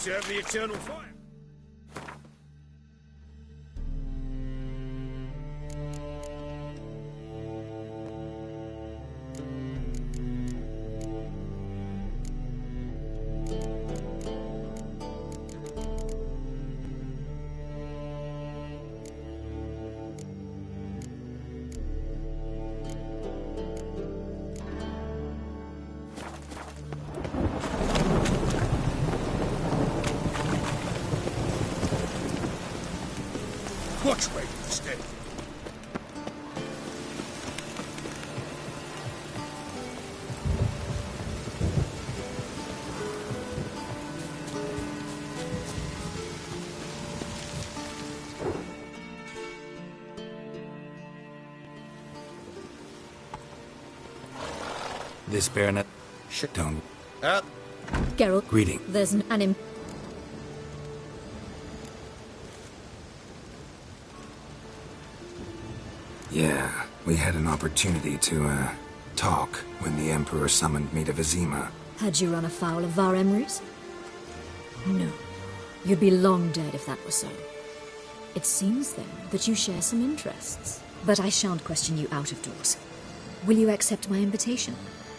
deserve the eternal fire. Watch way instead. This baronet... Shit, don't... Geralt, Greeting. there's an Yeah, we had an opportunity to, talk when the Emperor summoned me to Vizima. Had you run afoul of Var Emrys? No. You'd be long dead if that were so. It seems, then, that you share some interests. But I shan't question you out of doors. Will you accept my invitation?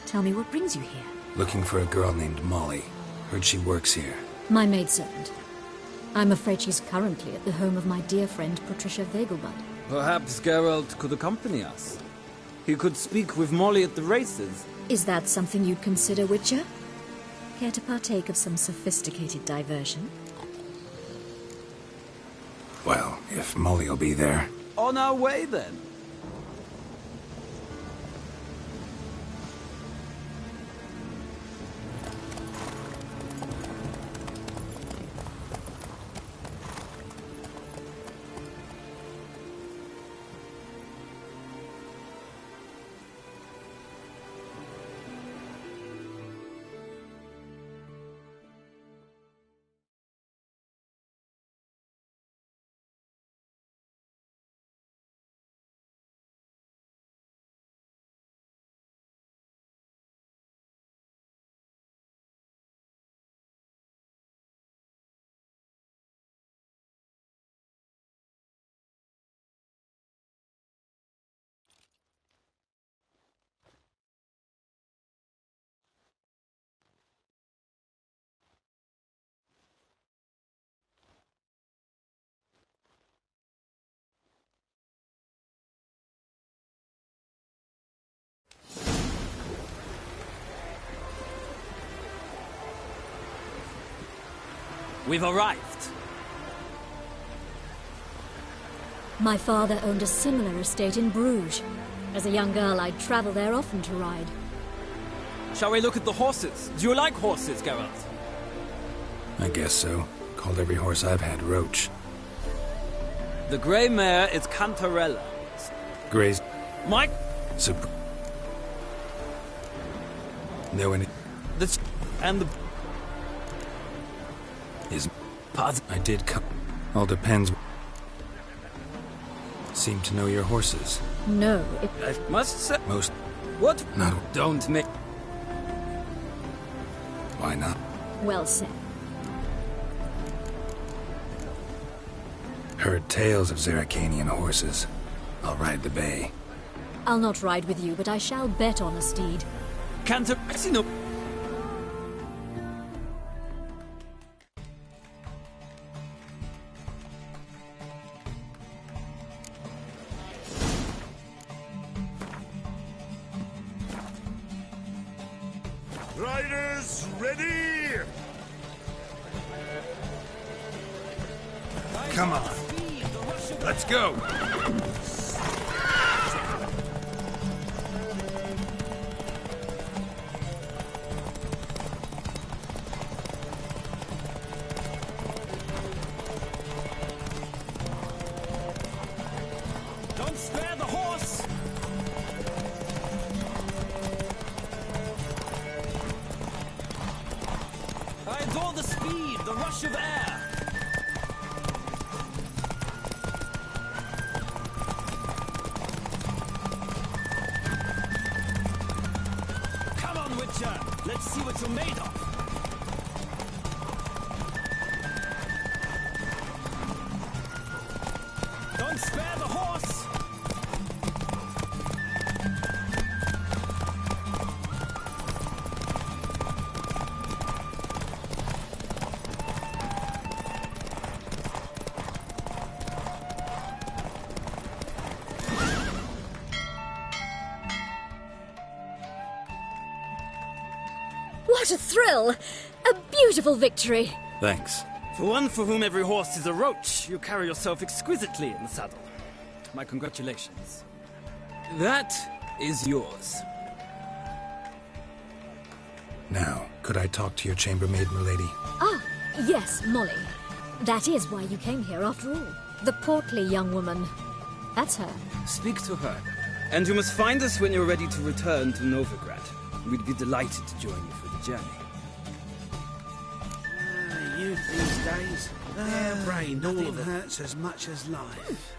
Tell me what brings you here. Looking for a girl named Molly. Heard she works here. My maidservant. I'm afraid she's currently at the home of my dear friend Patricia Vegelbud. Perhaps Geralt could accompany us. He could speak with Molly at the races. Is that something you'd consider, Witcher? Care to partake of some sophisticated diversion? Well, if Molly'll be there. On our way, then. We've arrived. My father owned a similar estate in Bruges. As a young girl, I'd travel there often to ride. Shall we look at the horses? Do you like horses, Geralt? I guess so. Called every horse I've had Roach. The grey mare is Cantarella. Gray's... Mike? No any... And the... Is... Pardon? I did come... All depends... Seem to know your horses. No, I must say... Most... What? No. Don't make... Why not? well said. Heard tales of Zeracanian horses. I'll ride the bay. I'll not ride with you, but I shall bet on a steed. Cantarella... Riders, ready! Come on. Let's go! Don't spare the horse! I adore the speed, the rush of air. Come on, Witcher. Let's see what you're made of. Spare the horse! What a thrill! A beautiful victory! Thanks. For one for whom every horse is a roach, you carry yourself exquisitely in the saddle. My congratulations. That is yours. Now, could I talk to your chambermaid, milady? Ah, yes, Molly. That is why you came here after all. The portly young woman. That's her. Speak to her. And you must find us when you're ready to return to Novigrad. We'd be delighted to join you for the journey. Youth these days, their brain, nothing hurts as much as life.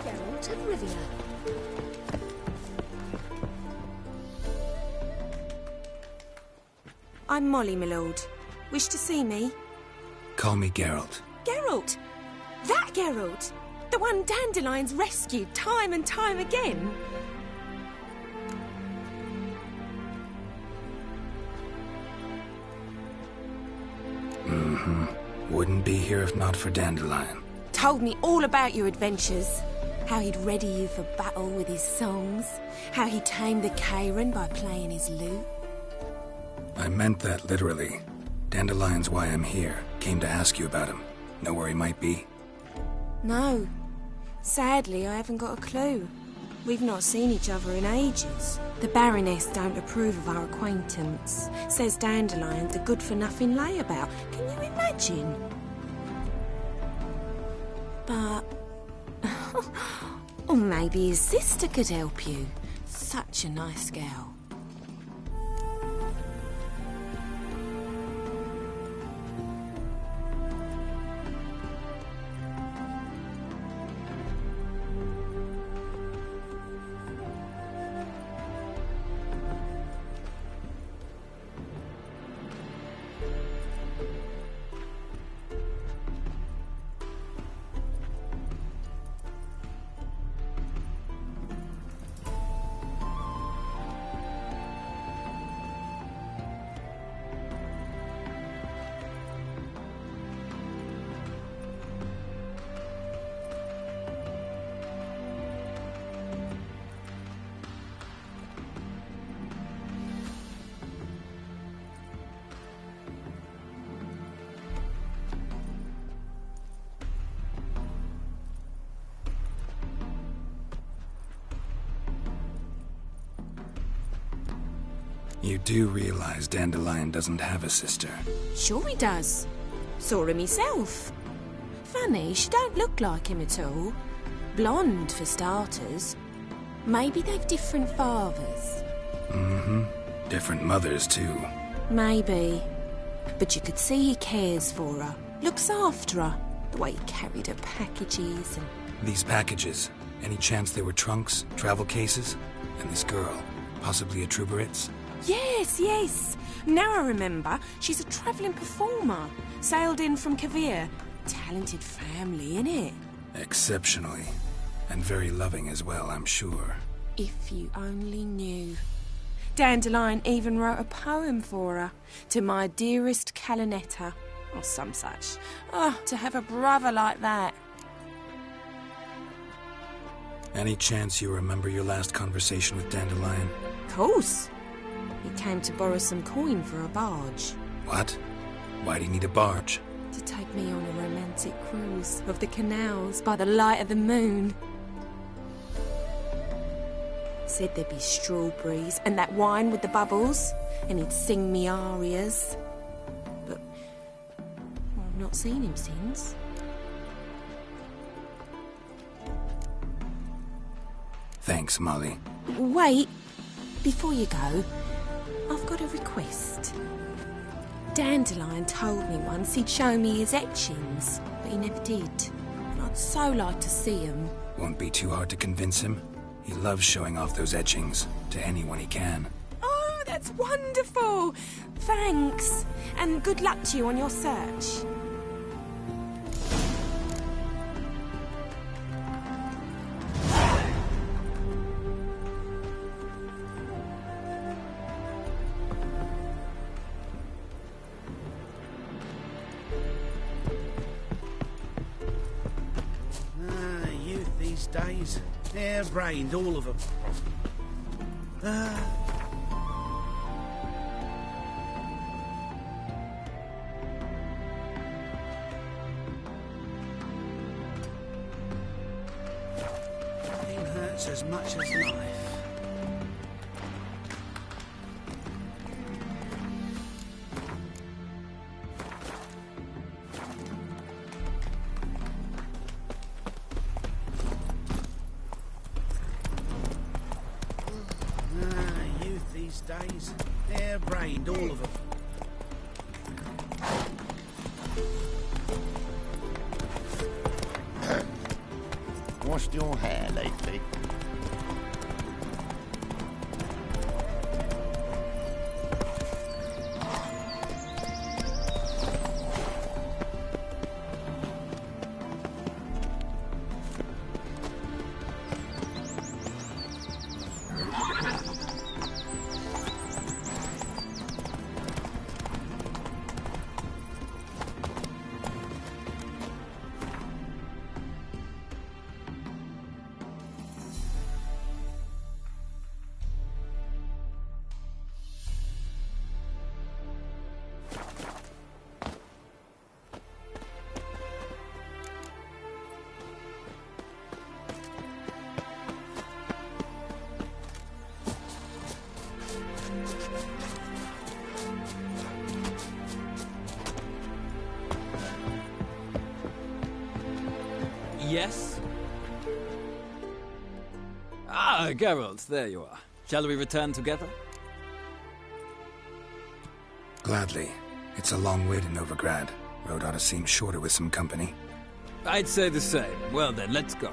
Geralt of Rivia. I'm Molly, my lord. Wish to see me? Call me Geralt. Geralt! That Geralt! The one Dandelion's rescued time and time again! Wouldn't be here if not for Dandelion. Told me all about your adventures. How he'd ready you for battle with his songs. How he tamed the Kairan by playing his lute. I meant that literally. Dandelion's why I'm here. Came to ask you about him. Know where he might be? No. Sadly, I haven't got a clue. We've not seen each other in ages. The Baroness don't approve of our acquaintance. Says Dandelion's a good-for-nothing layabout. Can you imagine? But... or maybe his sister could help you. Such a nice girl. You do realize Dandelion doesn't have a sister. Sure he does. Saw him myself. Funny, she don't look like him at all. Blonde, for starters. Maybe they've different fathers. Different mothers, too. Maybe. But you could see he cares for her. Looks after her. The way he carried her packages and... These packages, any chance they were trunks, travel cases? And this girl, possibly a Truberitz? Yes, yes. Now I remember. She's a travelling performer. Sailed in from Kavir. Talented family, innit? Exceptionally. And very loving as well, I'm sure. If you only knew. Dandelion even wrote a poem for her. To my dearest Calinetta. Or some such. Oh, to have a brother like that. Any chance you remember your last conversation with Dandelion? Of course. He came to borrow some coin for a barge. What? Why do you need a barge? To take me on a romantic cruise of the canals by the light of the moon. Said there'd be strawberries and that wine with the bubbles, and he'd sing me arias. But I've not seen him since. Thanks, Molly. Wait, before you go, I've got a request. Dandelion told me once he'd show me his etchings, but he never did. And I So like to see him. Won't be too hard to convince him. He loves showing off those etchings to anyone he can. Oh, that's wonderful! Thanks. And good luck to you on your search. Youth these days. Hair-brained, all of them. Pain hurts as much as life. Youth these days. Hair-brained, all of them. Washed your hair lately? Yes? Ah, Geralt, there you are. Shall we return together? Gladly. It's a long way to Novigrad. Road ought to seem shorter with some company. I'd say the same. Well then, let's go.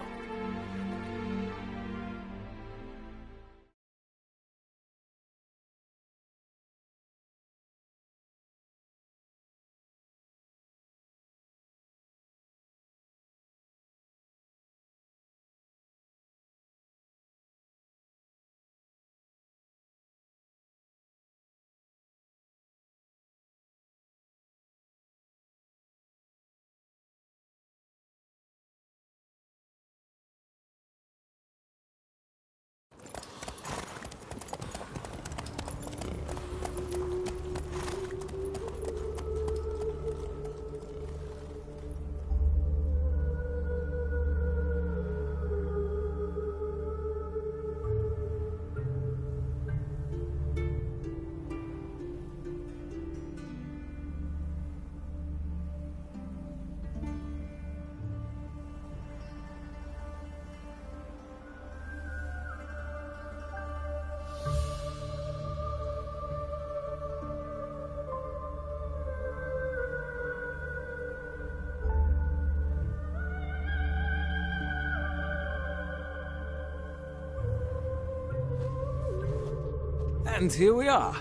And here we are.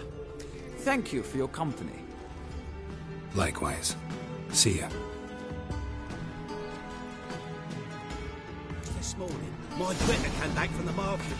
Thank you for your company. Likewise. See ya. This morning, my critter came back from the market.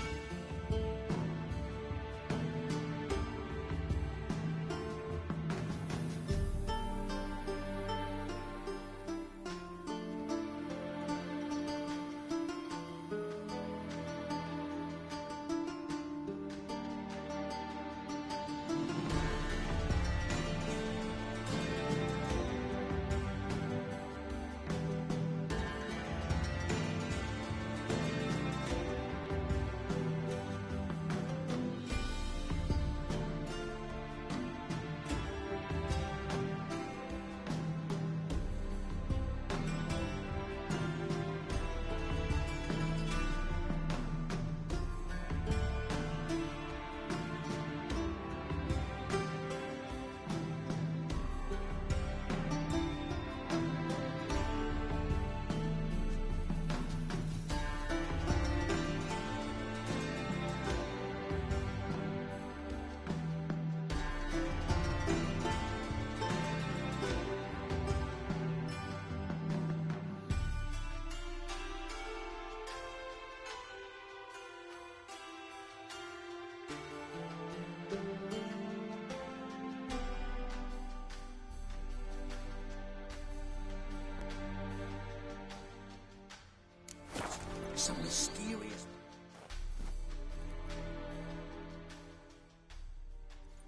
some mysterious...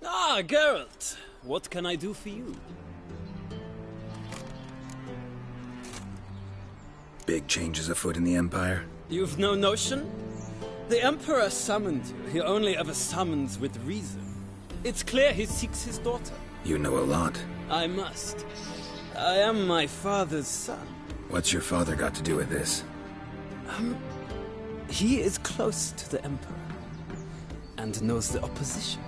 Ah, Geralt! What can I do for you? Big changes afoot in the Empire? You've no notion? The Emperor summoned you. He only ever summons with reason. It's clear he seeks his daughter. You know a lot. I must. I am my father's son. What's your father got to do with this? He is close to the Emperor. And knows the opposition.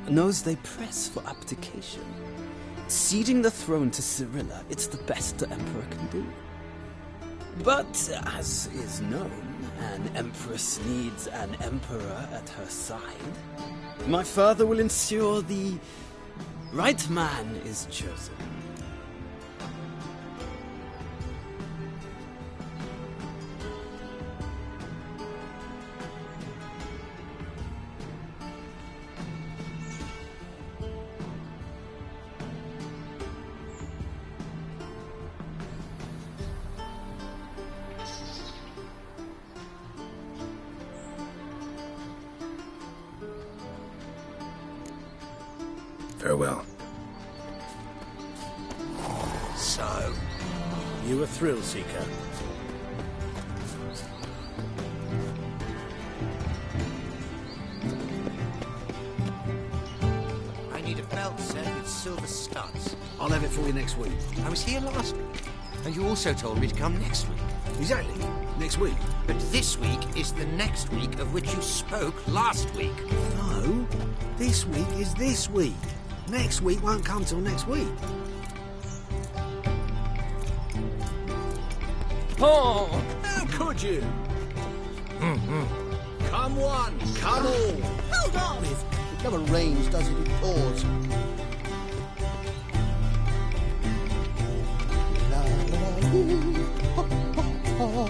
Knows they press for abdication. Ceding the throne to Cyrilla, it's the best the Emperor can do. But, as is known, an Empress needs an Emperor at her side. My father will ensure the right man is chosen. Farewell. So, you a thrill seeker? I need a belt set with silver studs. I'll have it for you next week. I was here last week, and you also told me to come next week. Exactly. Next week. But this week is the next week of which you spoke last week. No, this week is this week. Next week won't come till next week. Oh! How could you? Come one, come all. Hold on! It never rains, does it? It pours. La, la, ooh, ha, ha, ha.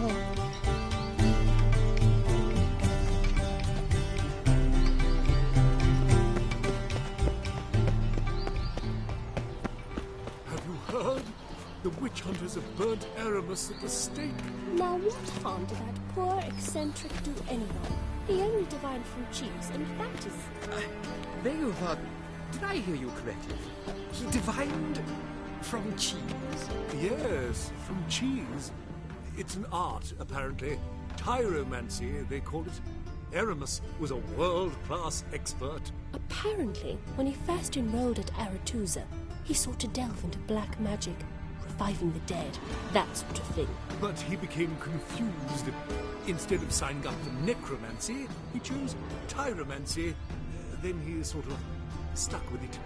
Have you heard? The witch hunters have burnt Aramis at the stake. Now what harm did that poor eccentric do anyone? He only divined from cheese, and that is... Beg your pardon. Did I hear you correctly? He divined from cheese? Yes, from cheese. It's an art, apparently. Tyromancy, they call it. Aramis was a world-class expert. Apparently, when he first enrolled at Aretusa, he sought to delve into black magic, reviving the dead, that sort of thing. But he became confused. Instead of signing up for necromancy, he chose tyromancy. Then he sort of stuck with it.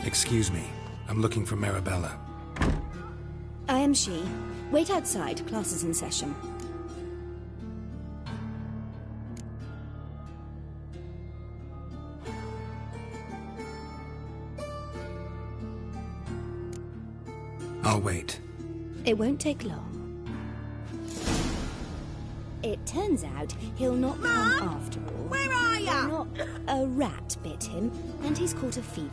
Excuse me. I'm looking for Marabella. I am she. Wait outside. Class is in session. I'll wait. It won't take long. It turns out he'll not come after all. Where are ya? Not a rat bit him, and he's caught a fever.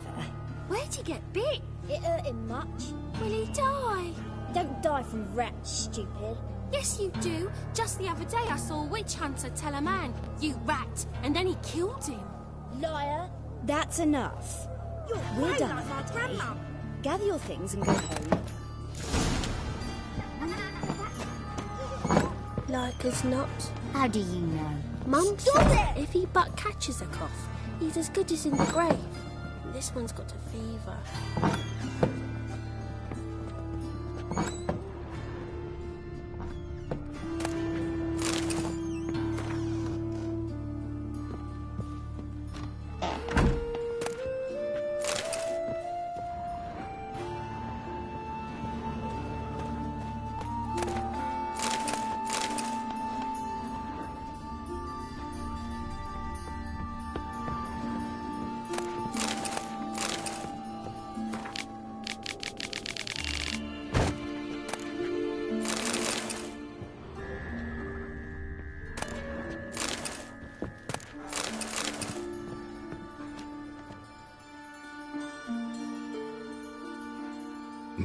Where'd he get bit? It hurt him much. Will he die? Don't die from rats, stupid. Yes, you do. Just the other day I saw a witch hunter tell a man, "You rat," and then he killed him. Liar. That's enough. We're done for the day. Gather your things and go home. Like as not. How do you know? Mum said if he but catches a cough, he's as good as in the grave. This one's got a fever.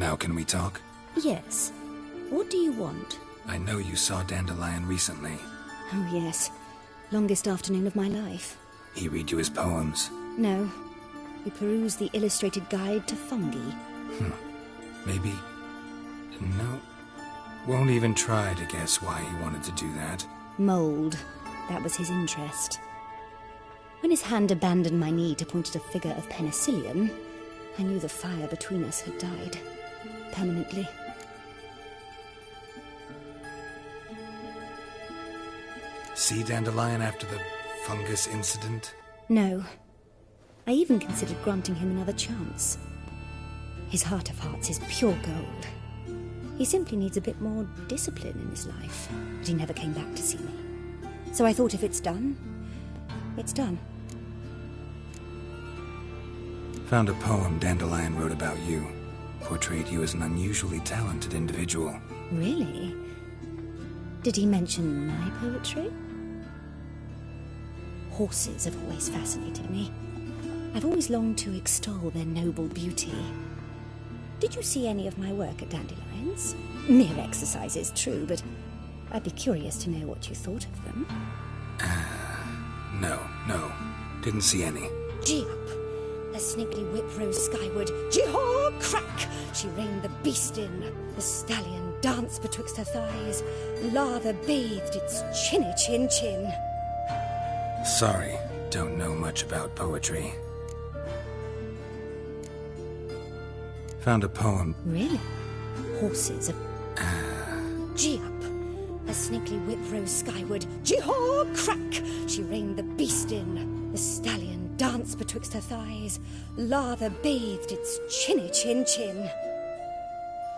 Now can we talk? Yes. What do you want? I know you saw Dandelion recently. Oh, yes. Longest afternoon of my life. He read you his poems? No. We perused the illustrated guide to fungi. Maybe... No. Won't even try to guess why he wanted to do that. Mold. That was his interest. When his hand abandoned my knee to point at a figure of penicillium, I knew the fire between us had died. Permanently. See Dandelion after the fungus incident? No. I even considered granting him another chance. His heart of hearts is pure gold. He simply needs a bit more discipline in his life. But he never came back to see me. So I thought if it's done, it's done. Found a poem Dandelion wrote about you. Portrayed you as an unusually talented individual. Really? Did he mention my poetry? Horses have always fascinated me. I've always longed to extol their noble beauty. Did you see any of my work at Dandelion's? Mere exercises, true, but I'd be curious to know what you thought of them. No. Didn't see any. Gee up! A snaky whip rose skyward. Gee-haw! Crack! She reined the beast in. The stallion danced betwixt her thighs. Lather bathed its chinny chin. Sorry, don't know much about poetry. Found a poem. Really? Horses of... Gee up! A snaky whip rose skyward. Gee-haw! Crack! She reined the beast in. The stallion danced betwixt her thighs. Lather bathed its chinny chin.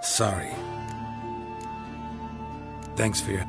Sorry. Thanks for your...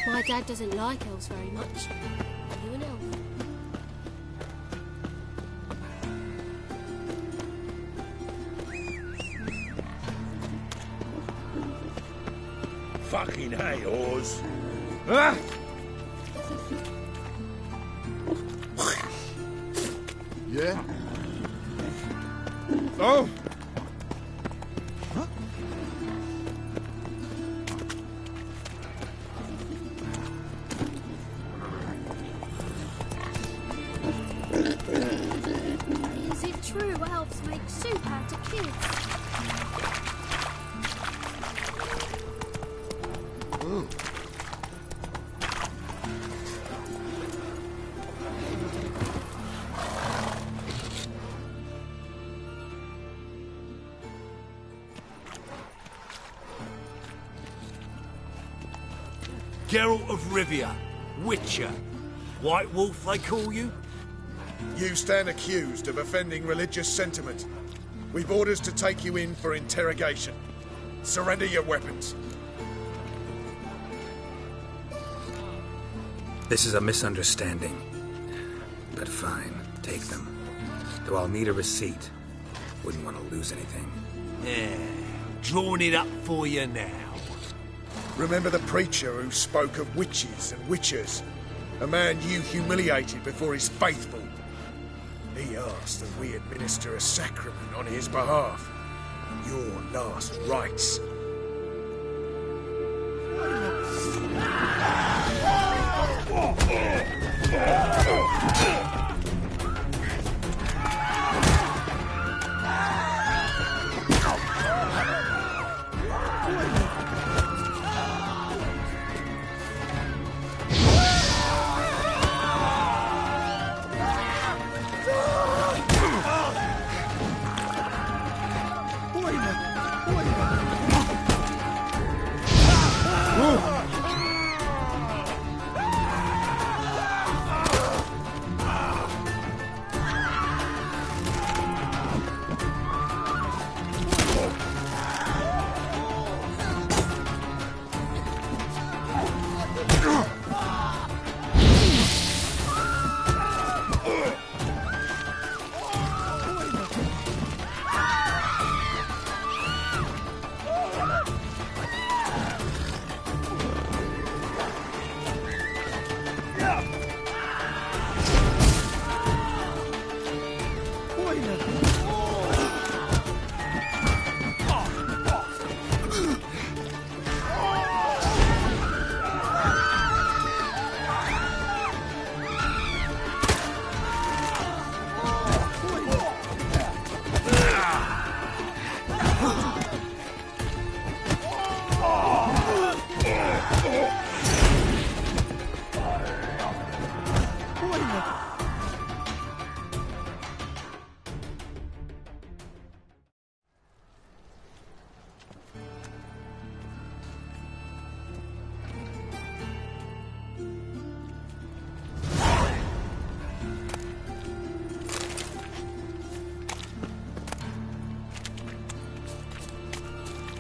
My dad doesn't like elves very much. Are you an elf? Fucking hey, Oz. Ah! Yeah? Oh! Is it true elves make soup out of kids? Geralt of Rivia, Witcher. White Wolf, they call you? You stand accused of offending religious sentiment. We've orders to take you in for interrogation. Surrender your weapons. This is a misunderstanding. But fine, take them. Though I'll need a receipt. Wouldn't want to lose anything. Yeah, drawing it up for you now. Remember the preacher who spoke of witches and witchers? A man you humiliated before his faithful. He asked that we administer a sacrament on his behalf. Your last rites.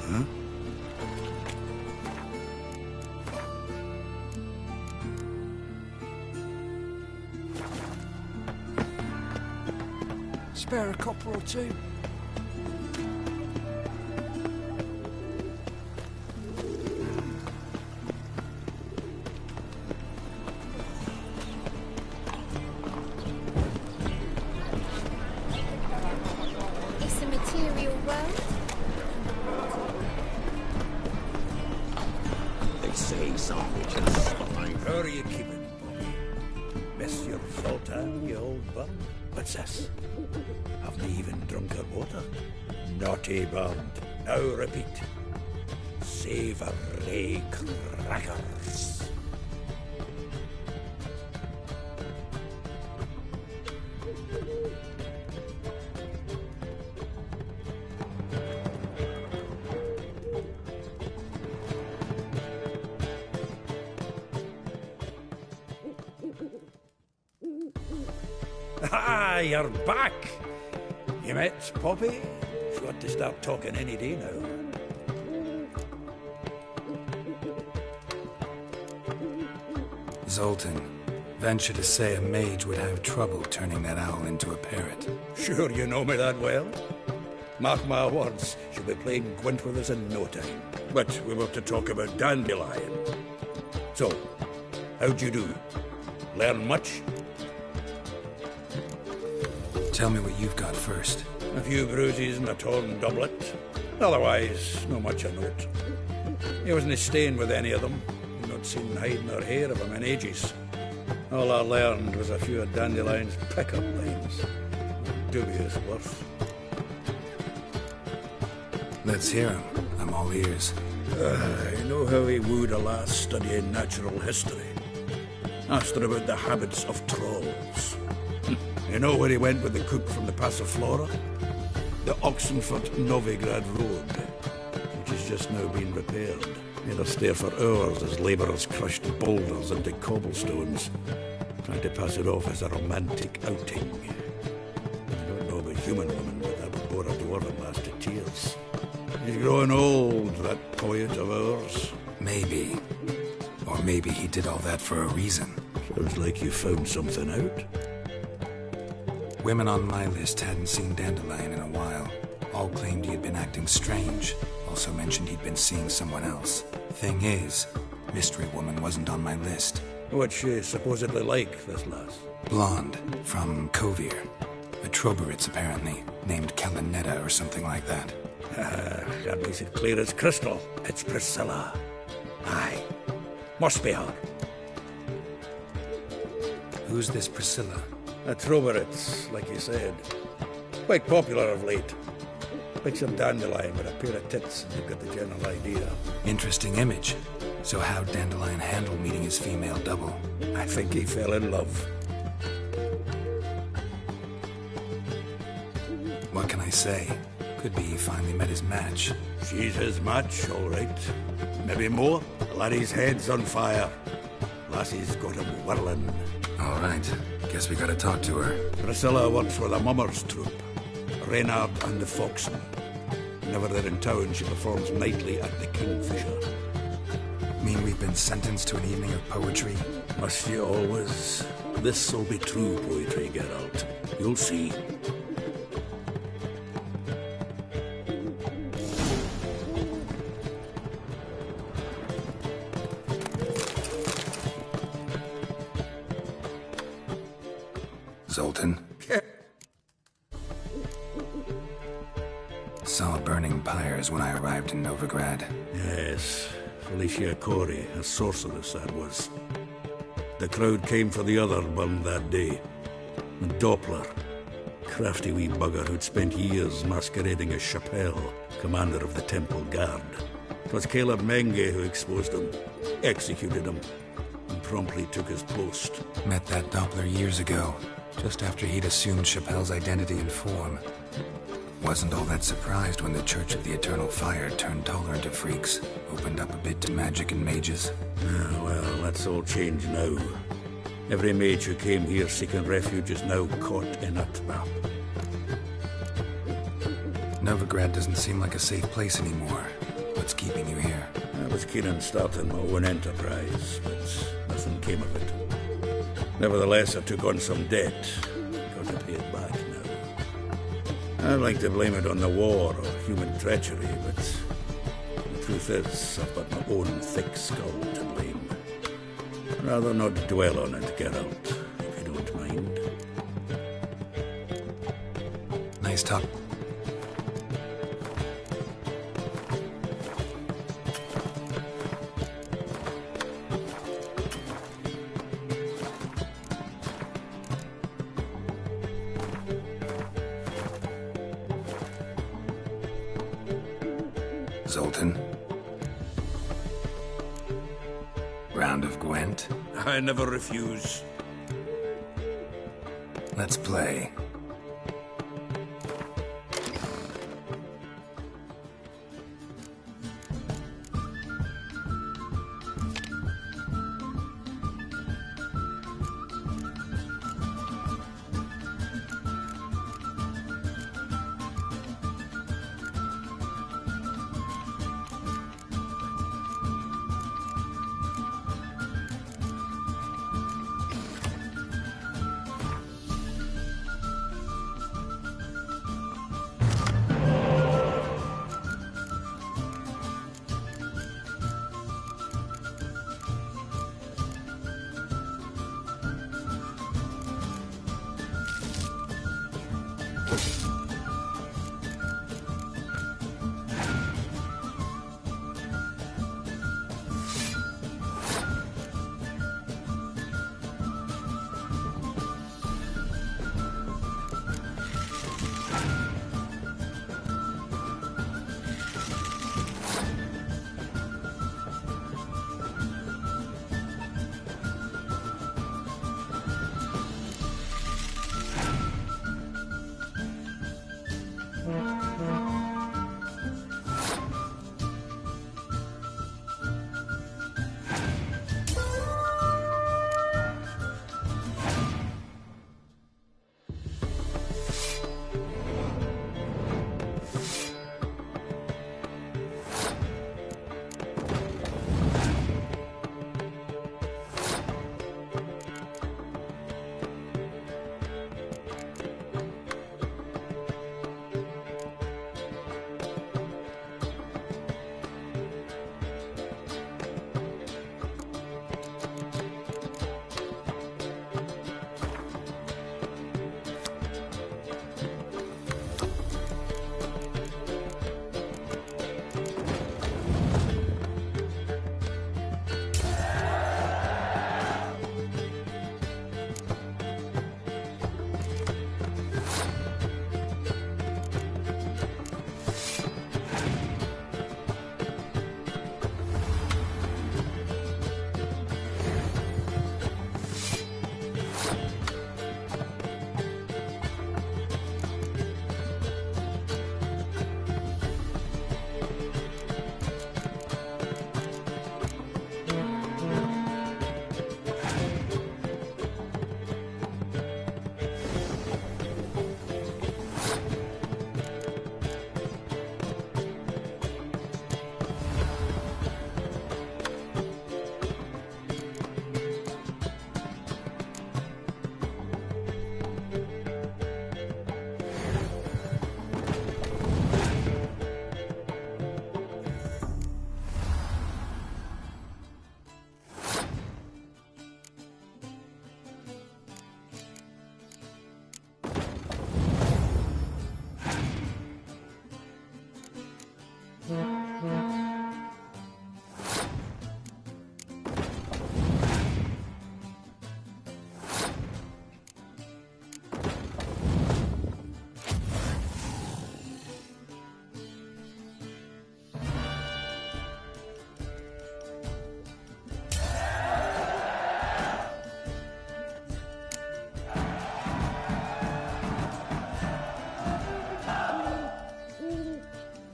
Huh? Spare a copper or two? It's a material world. They say some witches behind. How are you keeping, Bobby? Miss your Zoltan, you old bum? What's this? Haven't you even drunk her water? Naughty bum. Now repeat. Savoury crackers. Ah, you're back. You met Poppy? She's got to start talking any day now. Zoltan, venture to say a mage would have trouble turning that owl into a parrot. Sure you know me that well. Mark my words, she'll be playing Gwent with us in no time. But we were to talk about Dandelion. So, how'd you do? Learn much? Tell me what you've got first. A few bruises and a torn doublet. Otherwise, no much a note. He wasn't staying with any of them. I've not seen hiding or hair of him in ages. All I learned was a few of Dandelion's pick-up lines. Dubious worth. Let's hear him. I'm all ears. You know how he wooed a lass studying natural history? Asked her about the habits of trolls. You know where he went with the cook from the Passiflora? The Oxenford-Novigrad Road, which has just now been repaired. Made us stare for hours as labourers crushed boulders into cobblestones, trying to pass it off as a romantic outing. I don't know about human women, but that would bore a dwarven lass to tears. He's growing old, that poet of ours. Maybe. Or maybe he did all that for a reason. Sounds like you found something out. Women on my list hadn't seen Dandelion in a while. All claimed he had been acting strange. Also mentioned he'd been seeing someone else. Thing is, Mystery Woman wasn't on my list. What's she supposedly like, this lass? Blonde, from Kovir. A Troberitz, apparently, named Kalinetta or something like that. That makes it clear as crystal. It's Priscilla. Aye. Must be her. Who's this Priscilla? A Troberitz, like you said. Quite popular of late. Picture Dandelion with a pair of tits, and you've got the general idea. Interesting image. So how'd Dandelion handle meeting his female double? I think he fell in love. What can I say? Could be he finally met his match. She's his match, all right. Maybe more. Laddie's head's on fire. Lassie's got him whirling. All right. Guess we gotta talk to her. Priscilla works for the Mummers troupe. Reynard and the Foxen. Whenever they're in town, she performs nightly at the Kingfisher. Mean we've been sentenced to an evening of poetry? Must you always? This'll be true poetry, Geralt. You'll see. Zoltan? Saw burning pyres when I arrived in Novigrad. Yes, Felicia Corey, a sorceress that was. The crowd came for the other bum that day. And Doppler, crafty wee bugger who'd spent years masquerading as Chappelle, commander of the Temple Guard. 'Twas Caleb Menge who exposed him, executed him, and promptly took his post. Met that Doppler years ago, just after he'd assumed Chappelle's identity and form. Wasn't all that surprised when the Church of the Eternal Fire turned tolerant of freaks, opened up a bit to magic and mages. Well, that's all changed now. Every mage who came here seeking refuge is now caught in a trap. Novigrad doesn't seem like a safe place anymore. What's keeping you here? I was keen on starting my own enterprise, but nothing came of it. Nevertheless, I took on some debt. Got to pay it back now. I'd like to blame it on the war or human treachery, but the truth is, I've got my own thick skull to blame. I'd rather not dwell on it, Geralt, if you don't mind. Nice talk. Zoltan? Round of Gwent? I never refuse. Let's play.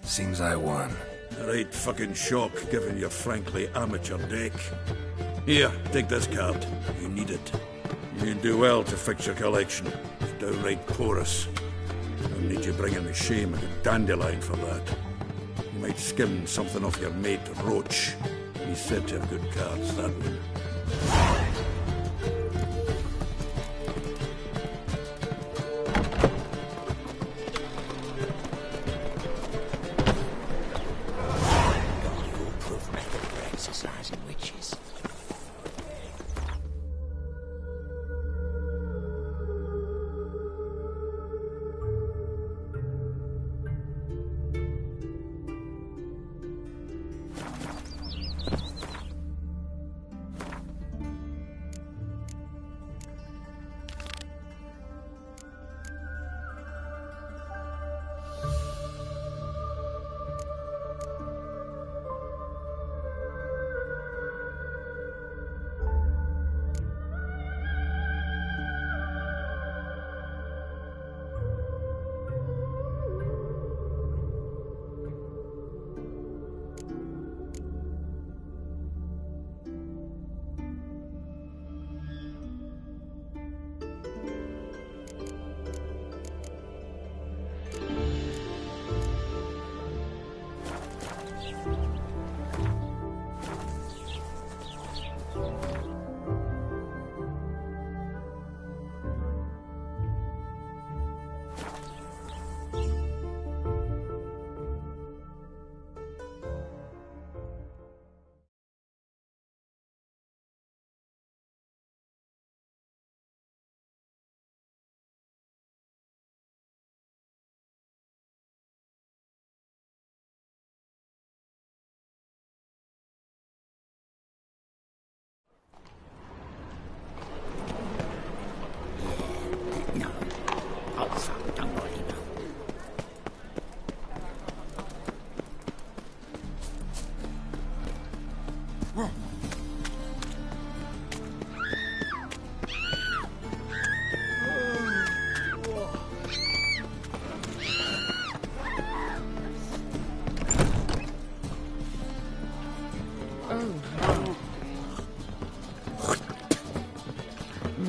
Seems I won. Right fucking shock, given your frankly amateur deck. Here, take this card. You need it. You'd do well to fix your collection. It's downright porous. I'll need you bringing me shame and a dandelion for that. You might skim something off your mate, Roach. He's said to have good cards, that one. Foolproof method for exercising witches.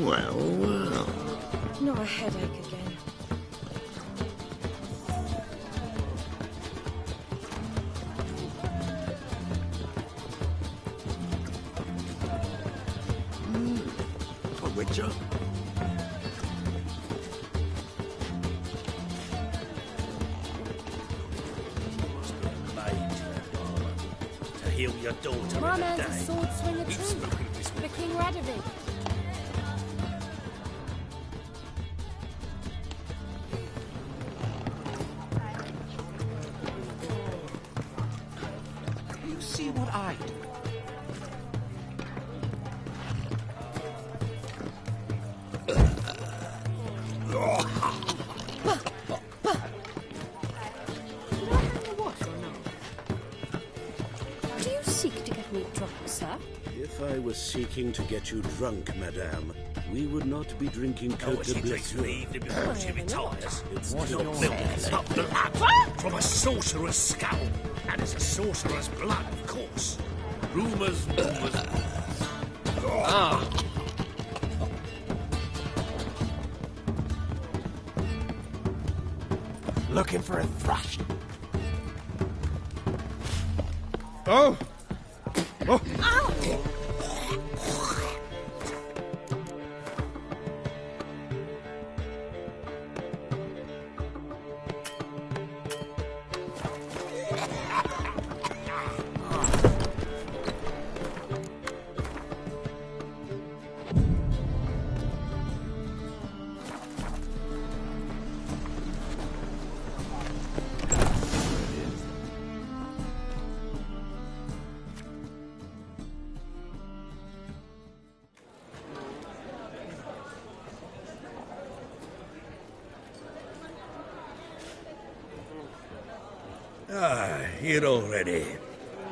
Well. Not a headache again. A witcher? To heal your daughter My in a man's a day. sword swinger too. The King Radovid. You see what I do? Do you seek to get me drunk, sir? If I was seeking to get you drunk, madame, we would not be drinking Cote de Blessure. before she retires. It's Wash not your milk, hair, it's lady. not blood. From a sorcerer's skull. And it's a sorcerer's blood, of course. Rumors. Looking for a thrush. Oh! Here already.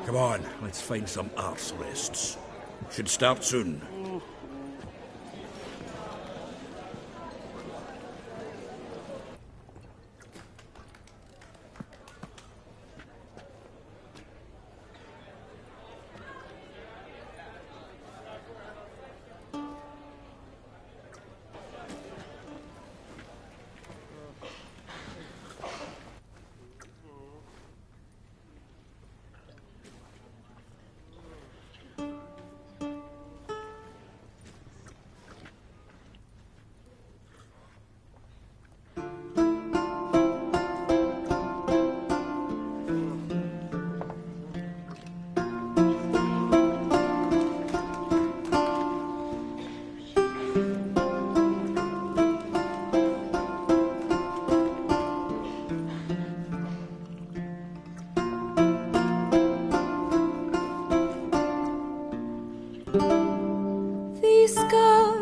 Come on, let's find some arse rests. Should start soon.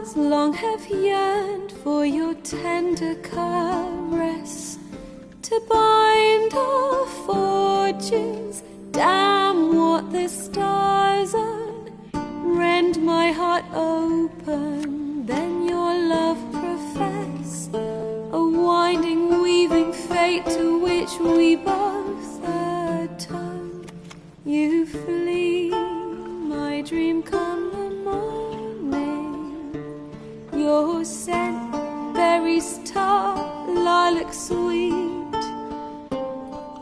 hearts long have yearned for your tender caress, to bind our fortunes. Damn what the stars own. Rend my heart open, then your love profess, a winding, weaving fate to which we both atone. You flee, my dream come the morning. Your scent, berries tart, lilac sweet,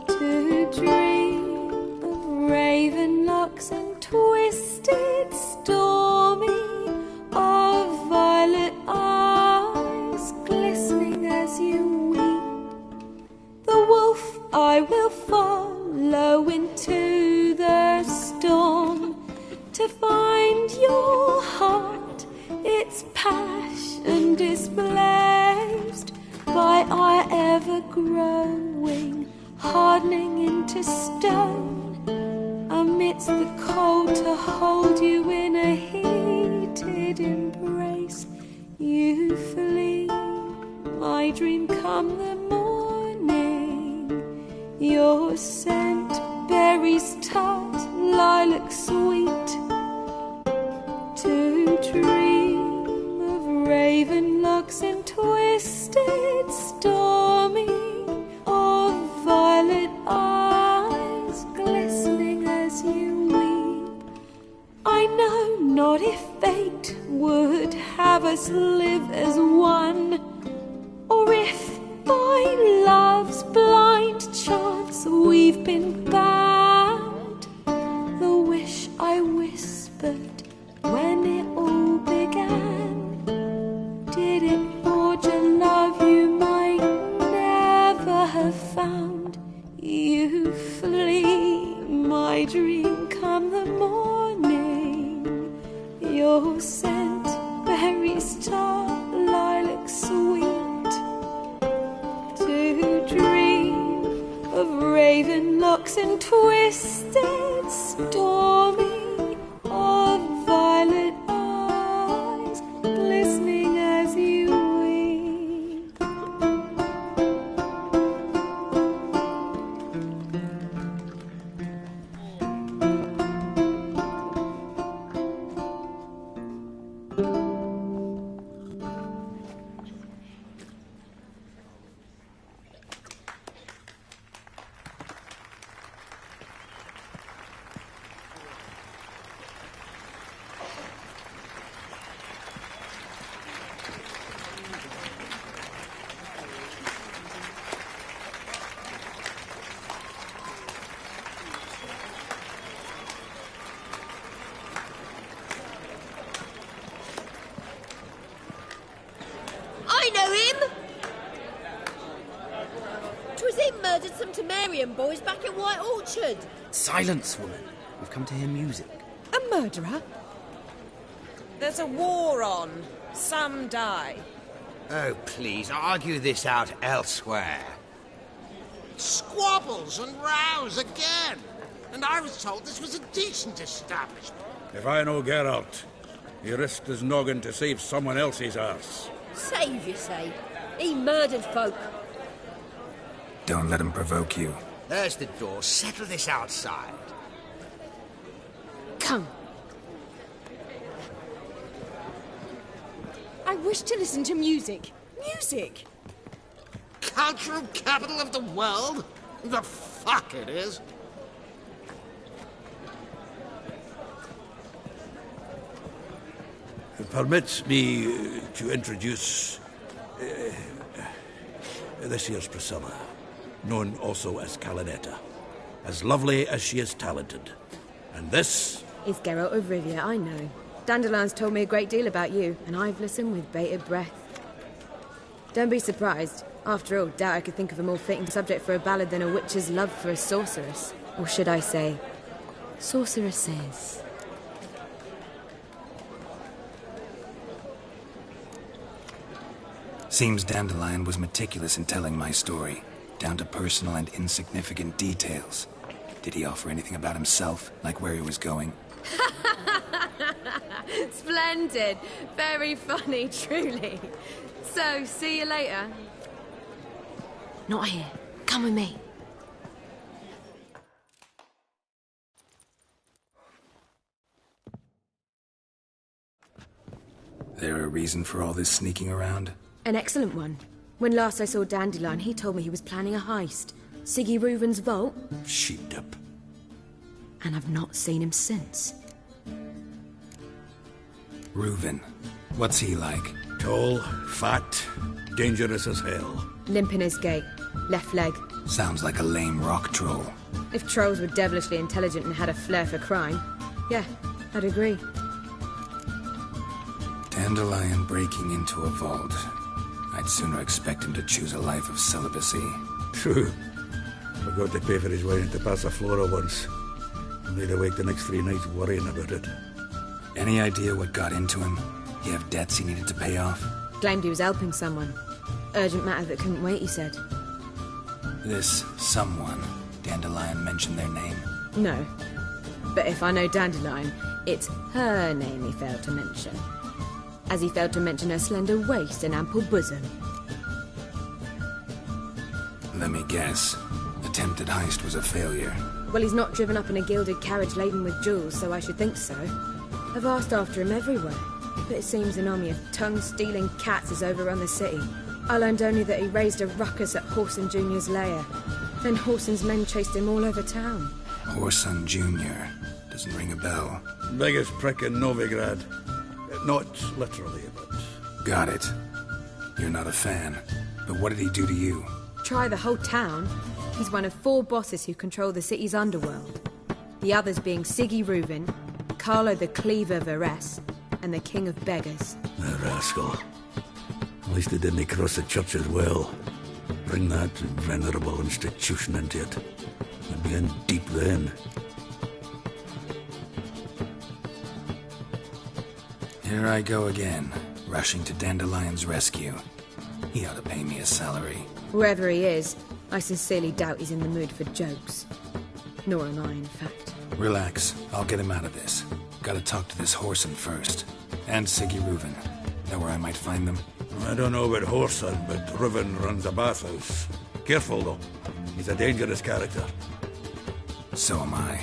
to dream of raven locks and twisted stormy, of violet eyes glistening as you weep. The wolf I will follow into the storm, to find your heart, its passion displaced by our ever-growing, hardening into stone. Amidst the cold, to hold you in a heated embrace. You flee, my dream come the morning. Your scent, berries tart, lilac sweet, to dream of raven locks and twisted stormy, of violet eyes glistening as you weep. I know not if fate would have us live as one, or if by love's blind chance we've been bound. The wish I whispered when it all began, did it forge a love you might never have found? You flee, my dream come the morning. Your scent, berries tart, lilac sweet, to dream of raven locks and twisted stormy, of violet eyes glistening as you weep. I know him! 'Twas him murdered some Temerian boys back in White Orchard. Silence, woman. We've come to hear music. A murderer? There's a war on. Some die. Oh, please, argue this out elsewhere. Squabbles and rows again. And I was told this was a decent establishment. If I know Geralt, he risked his noggin to save someone else's arse. Save, you say? He murdered folk. Don't let him provoke you. There's the door. Settle this outside. Come. I wish to listen to music. Music! Cultural capital of the world? The fuck it is. Permit me to introduce this here's Priscilla, known also as Calinetta, as lovely as she is talented. And this is Geralt of Rivia, I know. Dandelion's told me a great deal about you, and I've listened with bated breath. Don't be surprised. After all, doubt I could think of a more fitting subject for a ballad than a witch's love for a sorceress. Or should I say, sorceresses. Seems Dandelion was meticulous in telling my story, down to personal and insignificant details. Did he offer anything about himself, like where he was going? Splendid. Very funny, truly. So, see you later. Not here. Come with me. There a reason for all this sneaking around? An excellent one. When last I saw Dandelion, he told me he was planning a heist. Siggy Reuven's vault. Sheeped up. And I've not seen him since. Reuven. What's he like? Tall, fat, dangerous as hell. Limp in his gait. Left leg. Sounds like a lame rock troll. If trolls were devilishly intelligent and had a flair for crime, yeah, I'd agree. Dandelion breaking into a vault. I'd sooner expect him to choose a life of celibacy. True. Forgot to pay for his way into Paso Flora once. Laid awake the next 3 nights worrying about it. Any idea what got into him? He have debts he needed to pay off? Claimed he was helping someone. Urgent matter that couldn't wait, he said. This someone, Dandelion mentioned their name? No. But if I know Dandelion, it's her name he failed to mention. As he failed to mention her slender waist and ample bosom. Let me guess. Attempted heist was a failure. Well, he's not driven up in a gilded carriage laden with jewels, so I should think so. I've asked after him everywhere, but it seems an army of tongue-stealing cats has overrun the city. I learned only that he raised a ruckus at Horson Jr.'s lair. Then Horson's men chased him all over town. Horson Jr. Doesn't ring a bell. Biggest prick in Novigrad. Not literally, but... Got it. You're not a fan. But what did he do to you? Try the whole town. He's one of 4 bosses who control the city's underworld. The others being Siggy Reuven, Carlo the Cleaver Varese, and the King of Beggars. The rascal. At least he didn't cross the church as well. Bring that venerable institution into it. We'd be in deep then. Here I go again, rushing to Dandelion's rescue. He ought to pay me a salary. Whoever he is, I sincerely doubt he's in the mood for jokes. Nor am I, in fact. Relax. I'll get him out of this. Gotta talk to this Horson first. And Siggy Reuven. Know where I might find them? I don't know about Horson, but Reuven runs a bathhouse. Careful, though. He's a dangerous character. So am I.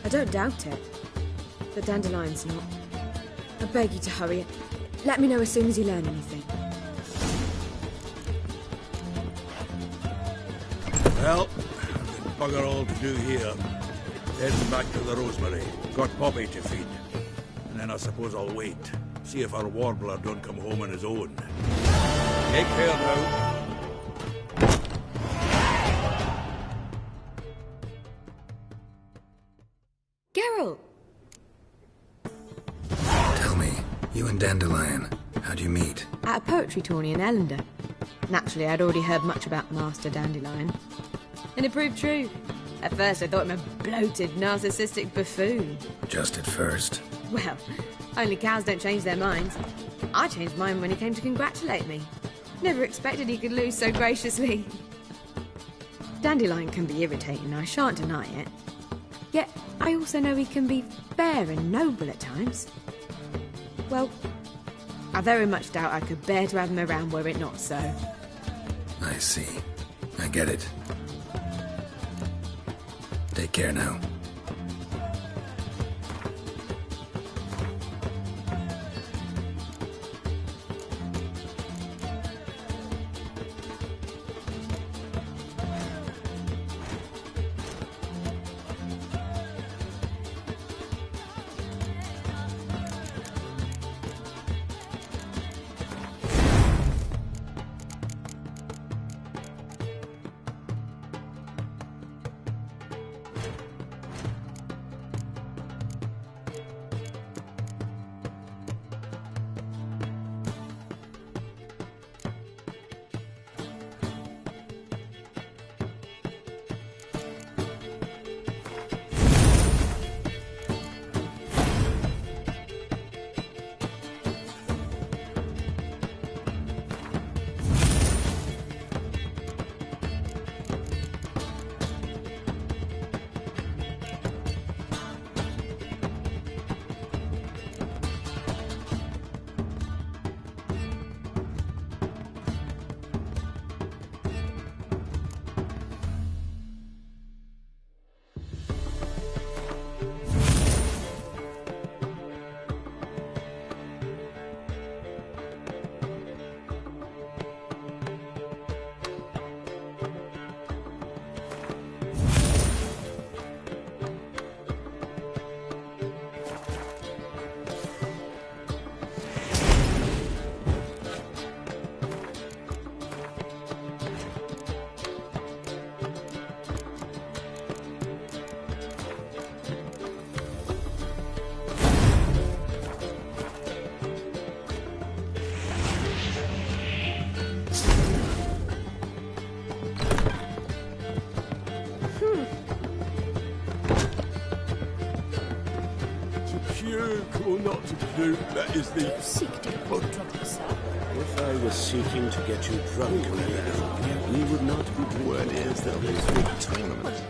I don't doubt it. But Dandelion's not. I beg you to hurry. Let me know as soon as you learn anything. Well, I've got bugger all to do here. Heading back to the Rosemary. Got Poppy to feed. And then I suppose I'll wait. See if our warbler don't come home on his own. Take care now. Geralt! Tell me, you and Dandelion, how'd you meet? At a poetry tourney in Ellender. Naturally, I'd already heard much about Master Dandelion. And it proved true. At first, I thought him a bloated, narcissistic buffoon. Just at first. Well, only cows don't change their minds. I changed mine when he came to congratulate me. Never expected he could lose so graciously. Dandelion can be irritating, I shan't deny it. Yet, I also know he can be fair and noble at times. Well, I very much doubt I could bear to have him around were it not so. I see. I get it. Take care now. Duke or not to the Duke, that is the... Seek to avoid trouble, sir. If I was seeking to get you drunk, madame, we would not be drinking. Word is there'll be a big tournament.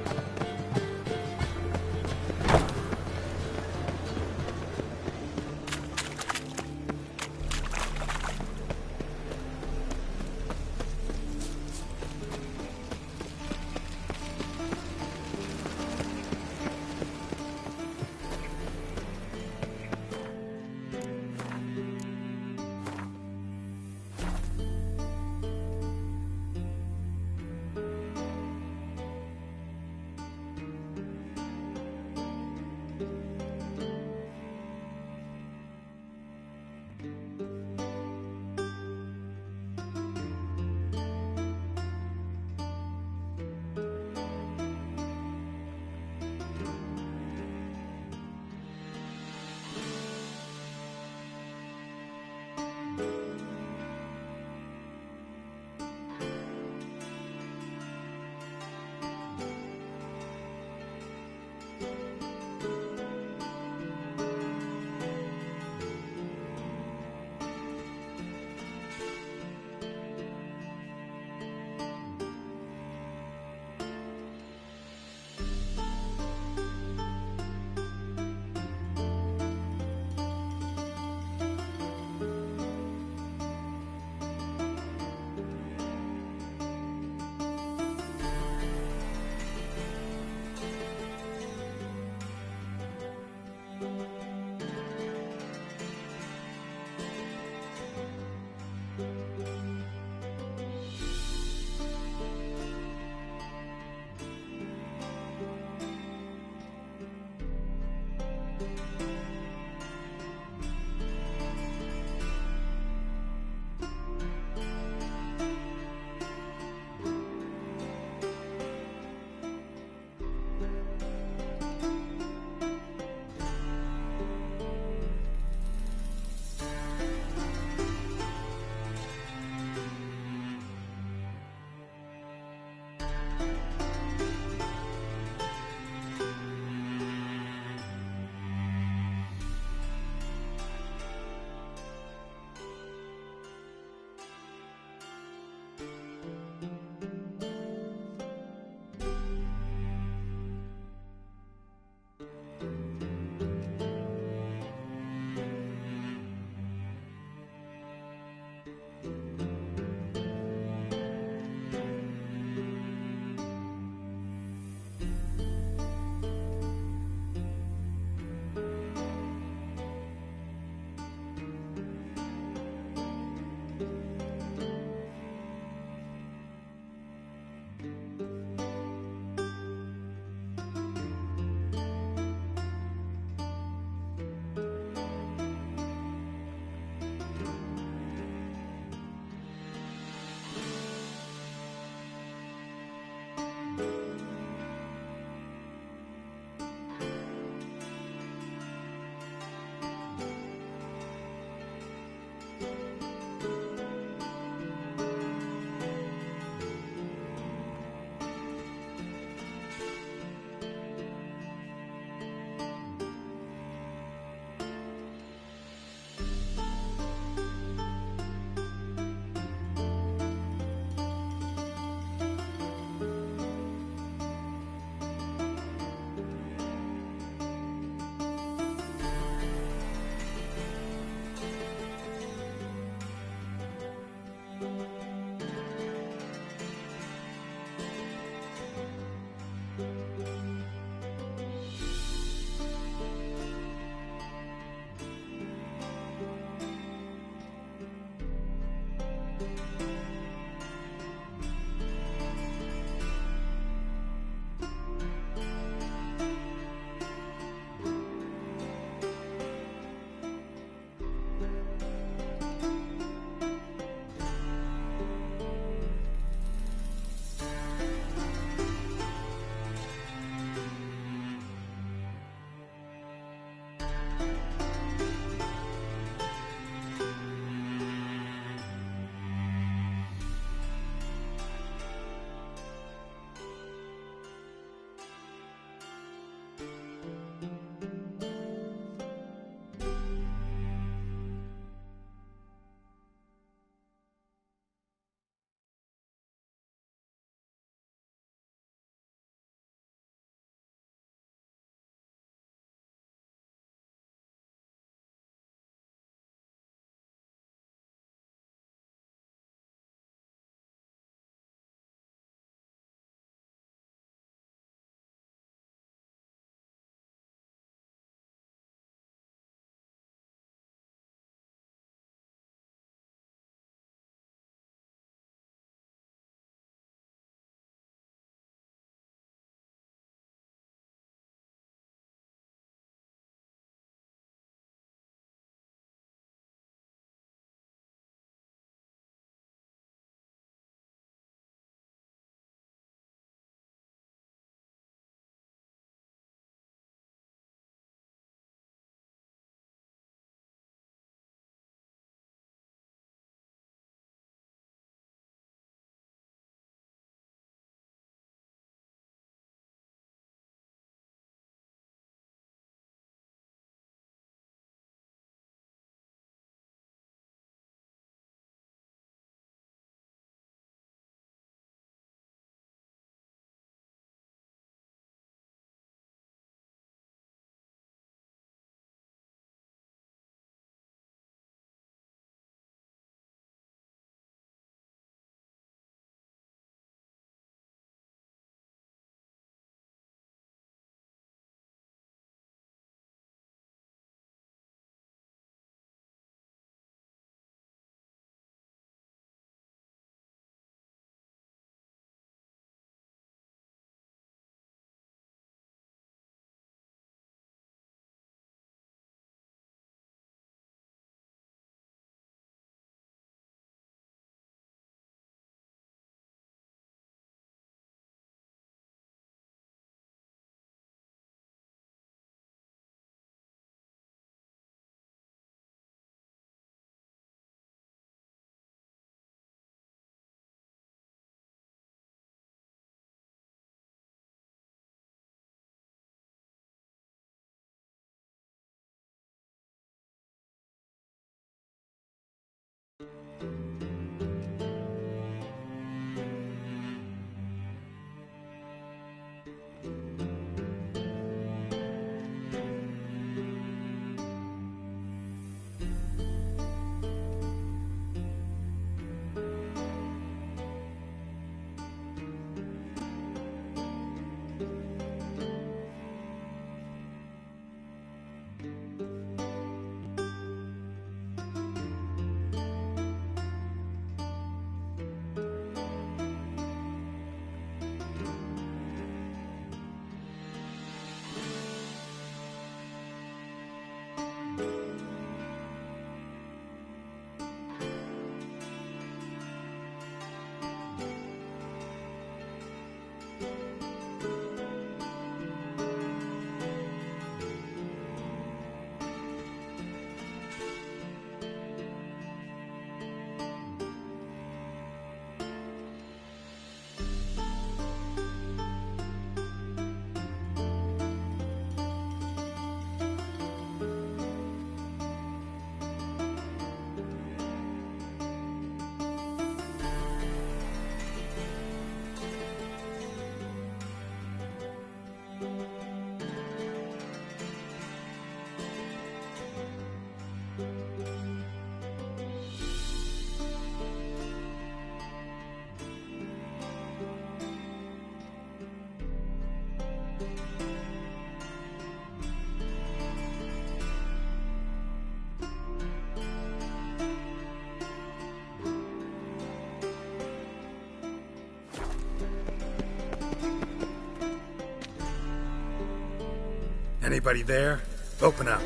Anybody there? Open up.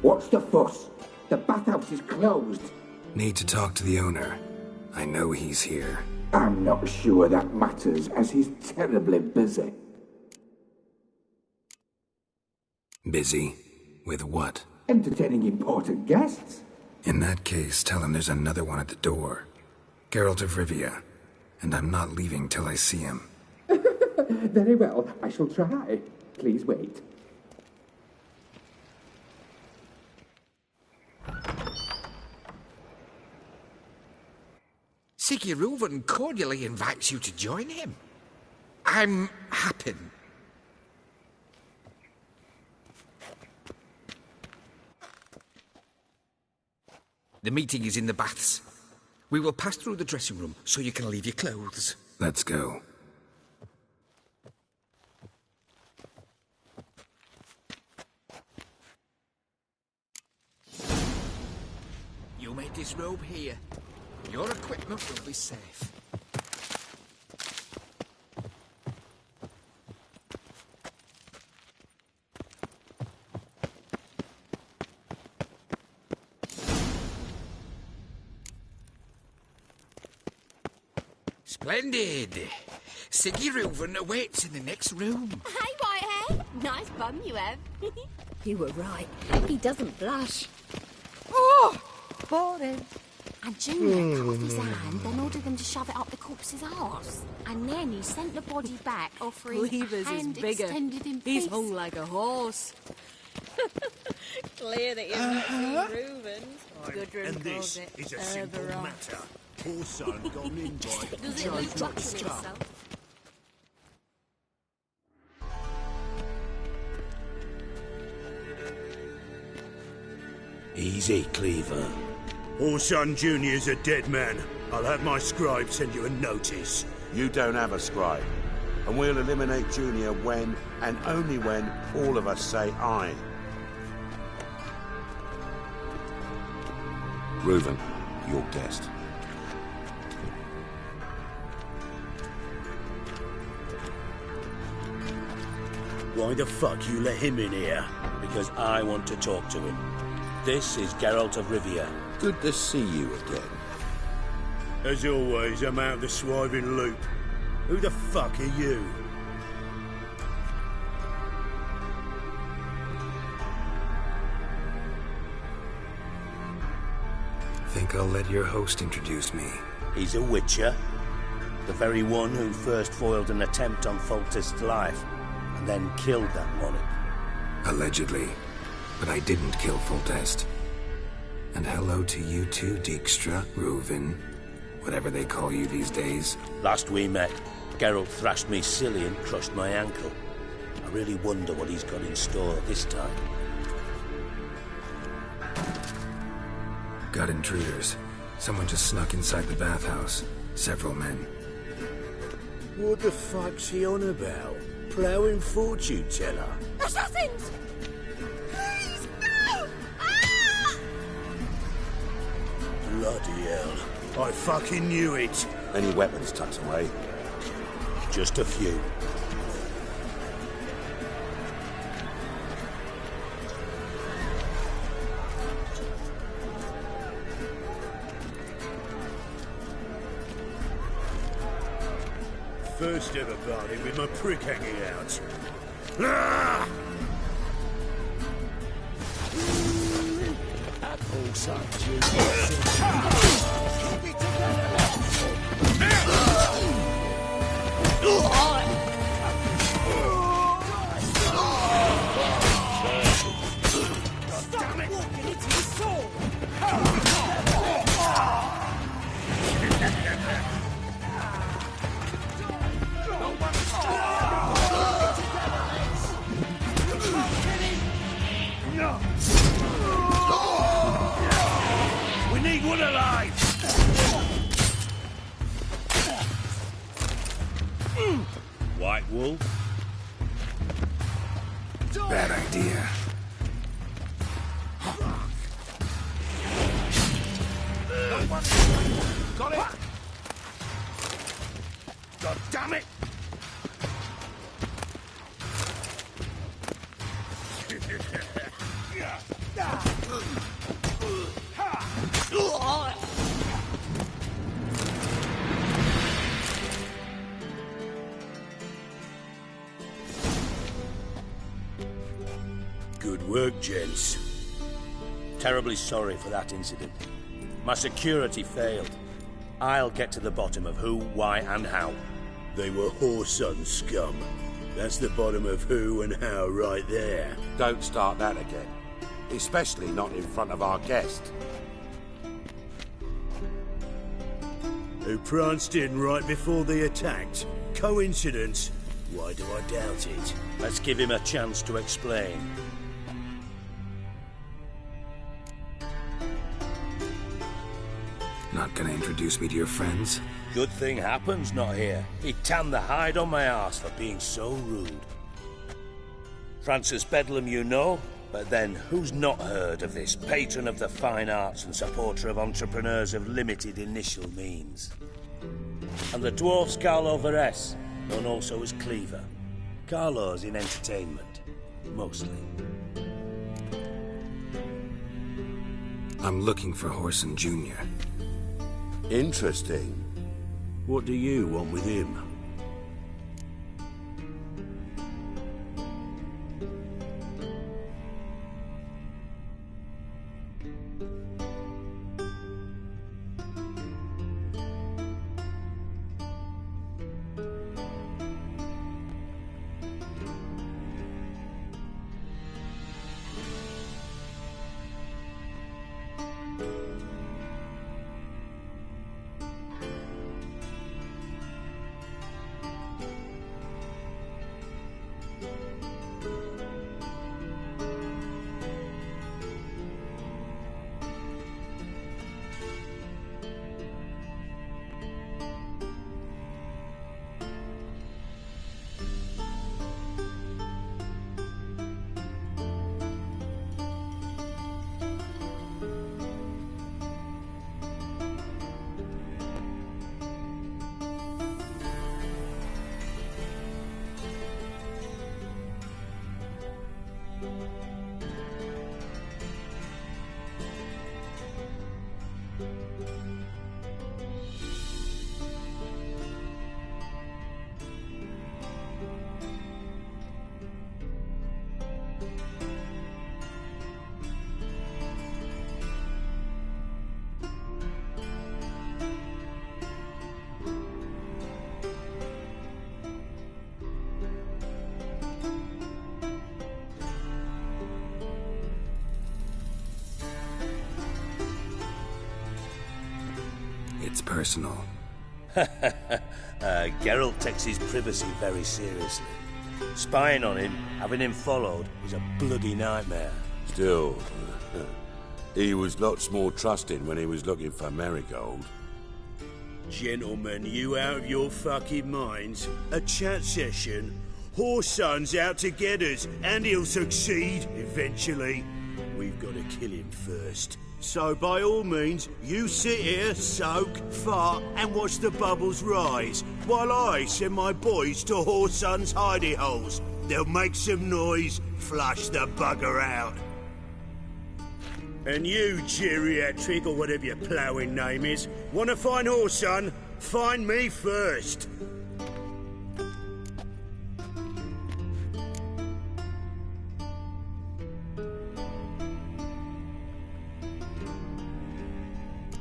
What's the fuss? The bathhouse is closed. Need to talk to the owner. I know he's here. I'm not sure that matters, as he's terribly busy. Busy? With what? Entertaining important guests. In that case, tell him there's another one at the door. Geralt of Rivia. And I'm not leaving till I see him. Very well, I shall try. Please wait. Siggy Reuven cordially invites you to join him. I'm happy. The meeting is in the baths. We will pass through the dressing room so you can leave your clothes. Let's go. You made this robe here. Your equipment will be safe. Splendid. Siggy Reuven awaits in the next room. Hey, Whitehair. Nice bum you have. You were right. He doesn't blush. Oh, boring. And Junior cut off his hand, then ordered them to shove it up the corpse's arse. And then he sent the body back, offering Cleaver's a hand is bigger. extended in He's peace. hung like a horse. Clear that you've not seen Reuven's. And this is a simple matter. Poor son got an invite. Does it chose look not back to on come. itself? Easy, Cleaver. Orson Jr.'s a dead man. I'll have my scribe send you a notice. You don't have a scribe. And we'll eliminate Junior when, and only when, all of us say aye. Reuven, your guest. Why the fuck you let him in here? Because I want to talk to him. This is Geralt of Rivia. Good to see you again. As always, I'm out of the swiving loop. Who the fuck are you? Think I'll let your host introduce me. He's a witcher. The very one who first foiled an attempt on Foltest's life, and then killed that monarch. Allegedly. But I didn't kill Foltest. And hello to you too, Dijkstra, Reuven, whatever they call you these days. Last we met, Geralt thrashed me silly and crushed my ankle. I really wonder what he's got in store this time. Got intruders. Someone just snuck inside the bathhouse. Several men. What the fuck's he on about? Ploughing fortune teller? Assassins! Please, no! Ah! Bloody hell. I fucking knew it. Any weapons tucked away? Just a few. First ever party with my prick hanging out. Ah! Apple such Bad idea. Got it! God damn it! Good work, gents. Terribly sorry for that incident. My security failed. I'll get to the bottom of who, why, and how. They were whoreson scum. That's the bottom of who and how right there. Don't start that again. Especially not in front of our guest. Who pranced in right before they attacked. Coincidence? Why do I doubt it? Let's give him a chance to explain. Not gonna introduce me to your friends? Good thing Happen's not here. He tanned the hide on my arse for being so rude. Francis Bedlam you know, but then who's not heard of this patron of the fine arts and supporter of entrepreneurs of limited initial means? And the dwarf Carlo Veres, known also as Cleaver. Carlo's in entertainment, mostly. I'm looking for Whoreson Jr. Interesting. What do you want with him? It's personal. Geralt takes his privacy very seriously. Spying on him, having him followed, is a bloody nightmare. Still, he was lots more trusting when he was looking for Marigold. Gentlemen, you out of your fucking minds? A chat session? Whoreson's out to get us, and he'll succeed, eventually. We've got to kill him first. So by all means, you sit here, soak, fart, and watch the bubbles rise, while I send my boys to Whoreson's hidey holes. They'll make some noise, flush the bugger out. And you, geriatric, or whatever your ploughing name is, want to find Whoreson? Find me first.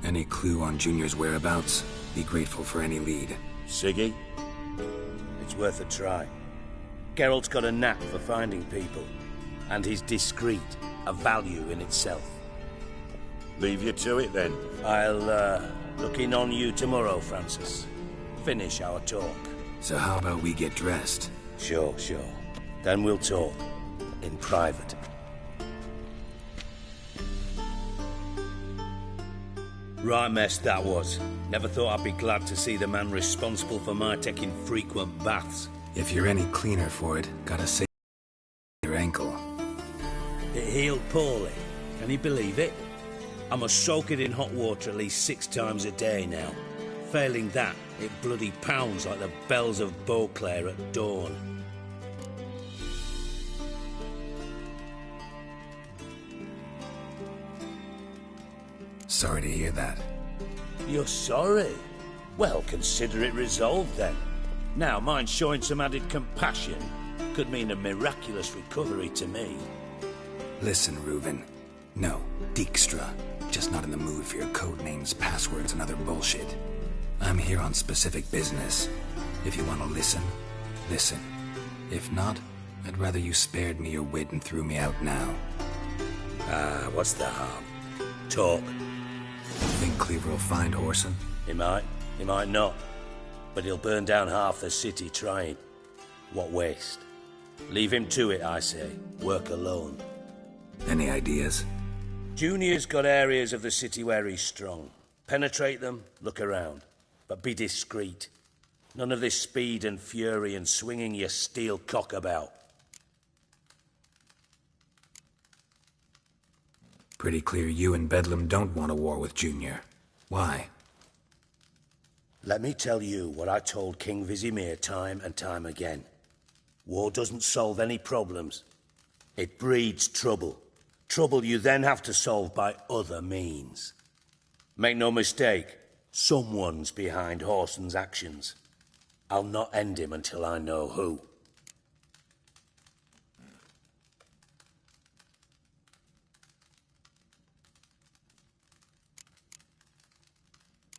Any clue on Junior's whereabouts? Be grateful for any lead. Siggy? It's worth a try. Geralt's got a knack for finding people, and he's discreet, a value in itself. Leave you to it, then. I'll, look in on you tomorrow, Francis. Finish our talk. So how about we get dressed? Sure. Then we'll talk. In private. Right mess that was. Never thought I'd be glad to see the man responsible for my taking frequent baths. If you're any cleaner for it, gotta say your ankle. It healed poorly. Can you believe it? I must soak it in hot water at least 6 times a day now. Failing that, it bloody pounds like the bells of Beauclair at dawn. Sorry to hear that. You're sorry? Well, consider it resolved then. Now, mind showing some added compassion could mean a miraculous recovery to me. Listen, Reuben. No, Dijkstra. Just not in the mood for your code names, passwords, and other bullshit. I'm here on specific business. If you want to listen, listen. If not, I'd rather you spared me your wit and threw me out now. What's the harm? Talk. Think Cleaver will find Whoreson? He might not. But he'll burn down half the city trying. What waste? Leave him to it, I say. Work alone. Any ideas? Junior's got areas of the city where he's strong. Penetrate them, look around. But be discreet. None of this speed and fury and swinging your steel cock about. Pretty clear you and Bedlam don't want a war with Junior. Why? Let me tell you what I told King Vizimir time and time again. War doesn't solve any problems. It breeds trouble. Trouble you then have to solve by other means. Make no mistake, someone's behind Whoreson's actions. I'll not end him until I know who.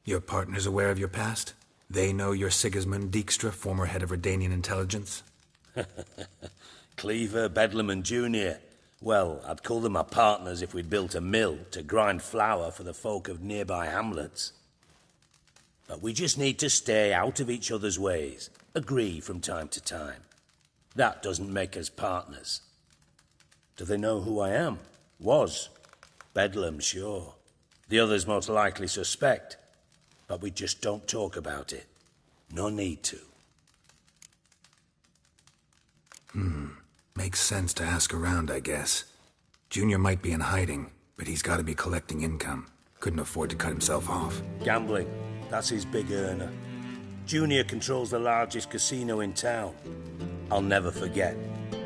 Your partner's aware of your past? They know you're Sigismund Dijkstra, former head of Redanian intelligence? Cleaver, Bedlam and Junior. Well, I'd call them my partners if we'd built a mill to grind flour for the folk of nearby hamlets. But we just need to stay out of each other's ways, agree from time to time. That doesn't make us partners. Do they know who I am? Was. Bedlam, sure. The others most likely suspect. But we just don't talk about it. No need to. Makes sense to ask around, I guess. Junior might be in hiding, but he's got to be collecting income. Couldn't afford to cut himself off. Gambling. That's his big earner. Junior controls the largest casino in town. I'll never forget.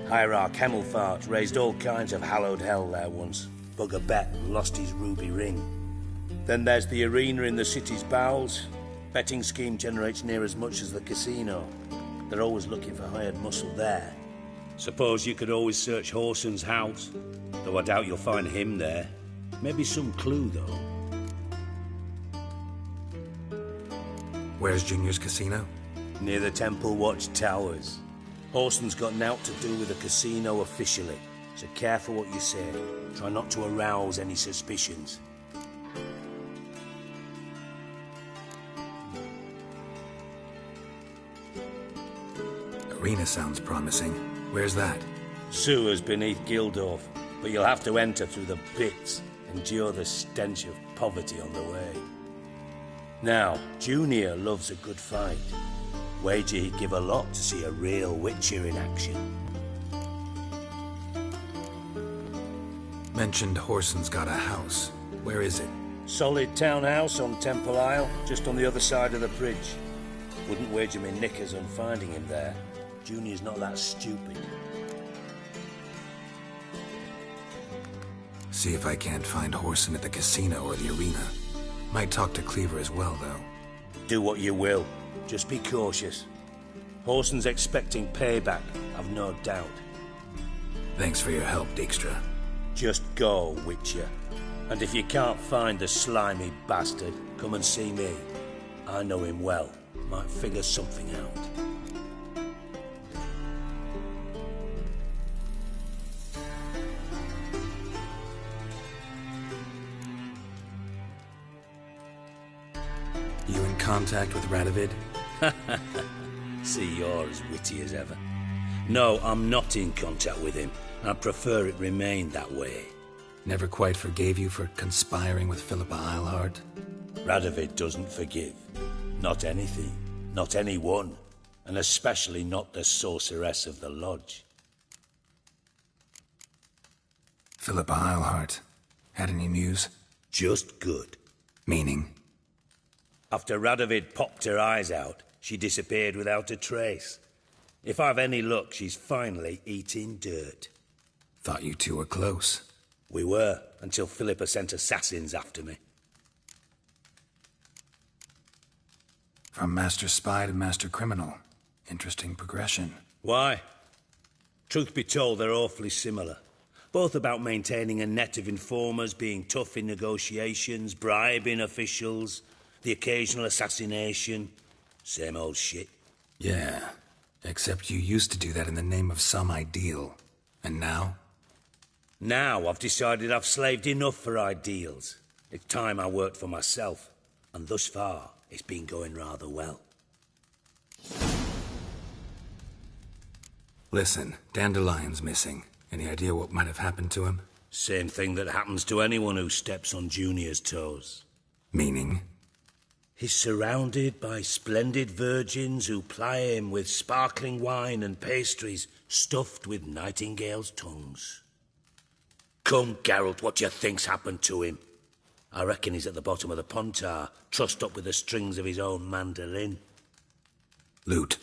Hierarch Hemmelfart raised all kinds of hallowed hell there once. Bug a bet and lost his ruby ring. Then there's the arena in the city's bowels. Betting scheme generates near as much as the casino. They're always looking for hired muscle there. Suppose you could always search Whoreson's house, though I doubt you'll find him there. Maybe some clue, though. Where's Junior's casino? Near the Temple Watch Towers. Whoreson's got nought to do with the casino officially, so careful what you say. Try not to arouse any suspicions. Arena sounds promising. Where's that? Sewers beneath Gildorf, but you'll have to enter through the pits, endure the stench of poverty on the way. Now, Junior loves a good fight. Wager he'd give a lot to see a real Witcher in action. Mentioned Whoreson's got a house. Where is it? Solid townhouse on Temple Isle, just on the other side of the bridge. Wouldn't wager me knickers on finding him there. Junior's not that stupid. See if I can't find Whoreson at the casino or the arena. Might talk to Cleaver as well, though. Do what you will. Just be cautious. Whoreson's expecting payback, I've no doubt. Thanks for your help, Dijkstra. Just go, Witcher. And if you can't find the slimy bastard, come and see me. I know him well. Might figure something out. You in contact with Radovid? See, you're as witty as ever. No, I'm not in contact with him. I prefer it remain that way. Never quite forgave you for conspiring with Philippa Eilhart? Radovid doesn't forgive. Not anything. Not anyone. And especially not the sorceress of the lodge. Philippa Eilhart. Had any news? Just good. Meaning? After Radovid popped her eyes out, she disappeared without a trace. If I've any luck, she's finally eating dirt. Thought you two were close. We were, until Philippa sent assassins after me. From master spy to master criminal. Interesting progression. Why? Truth be told, they're awfully similar. Both about maintaining a net of informers, being tough in negotiations, bribing officials, the occasional assassination. Same old shit. Yeah, except you used to do that in the name of some ideal. And now? Now I've decided I've slaved enough for ideals. It's time I worked for myself. And thus far, it's been going rather well. Listen, Dandelion's missing. Any idea what might have happened to him? Same thing that happens to anyone who steps on Junior's toes. Meaning? He's surrounded by splendid virgins who ply him with sparkling wine and pastries stuffed with nightingales' tongues. Come, Geralt, what do you think's happened to him? I reckon he's at the bottom of the Pontar, trussed up with the strings of his own mandolin. Loot.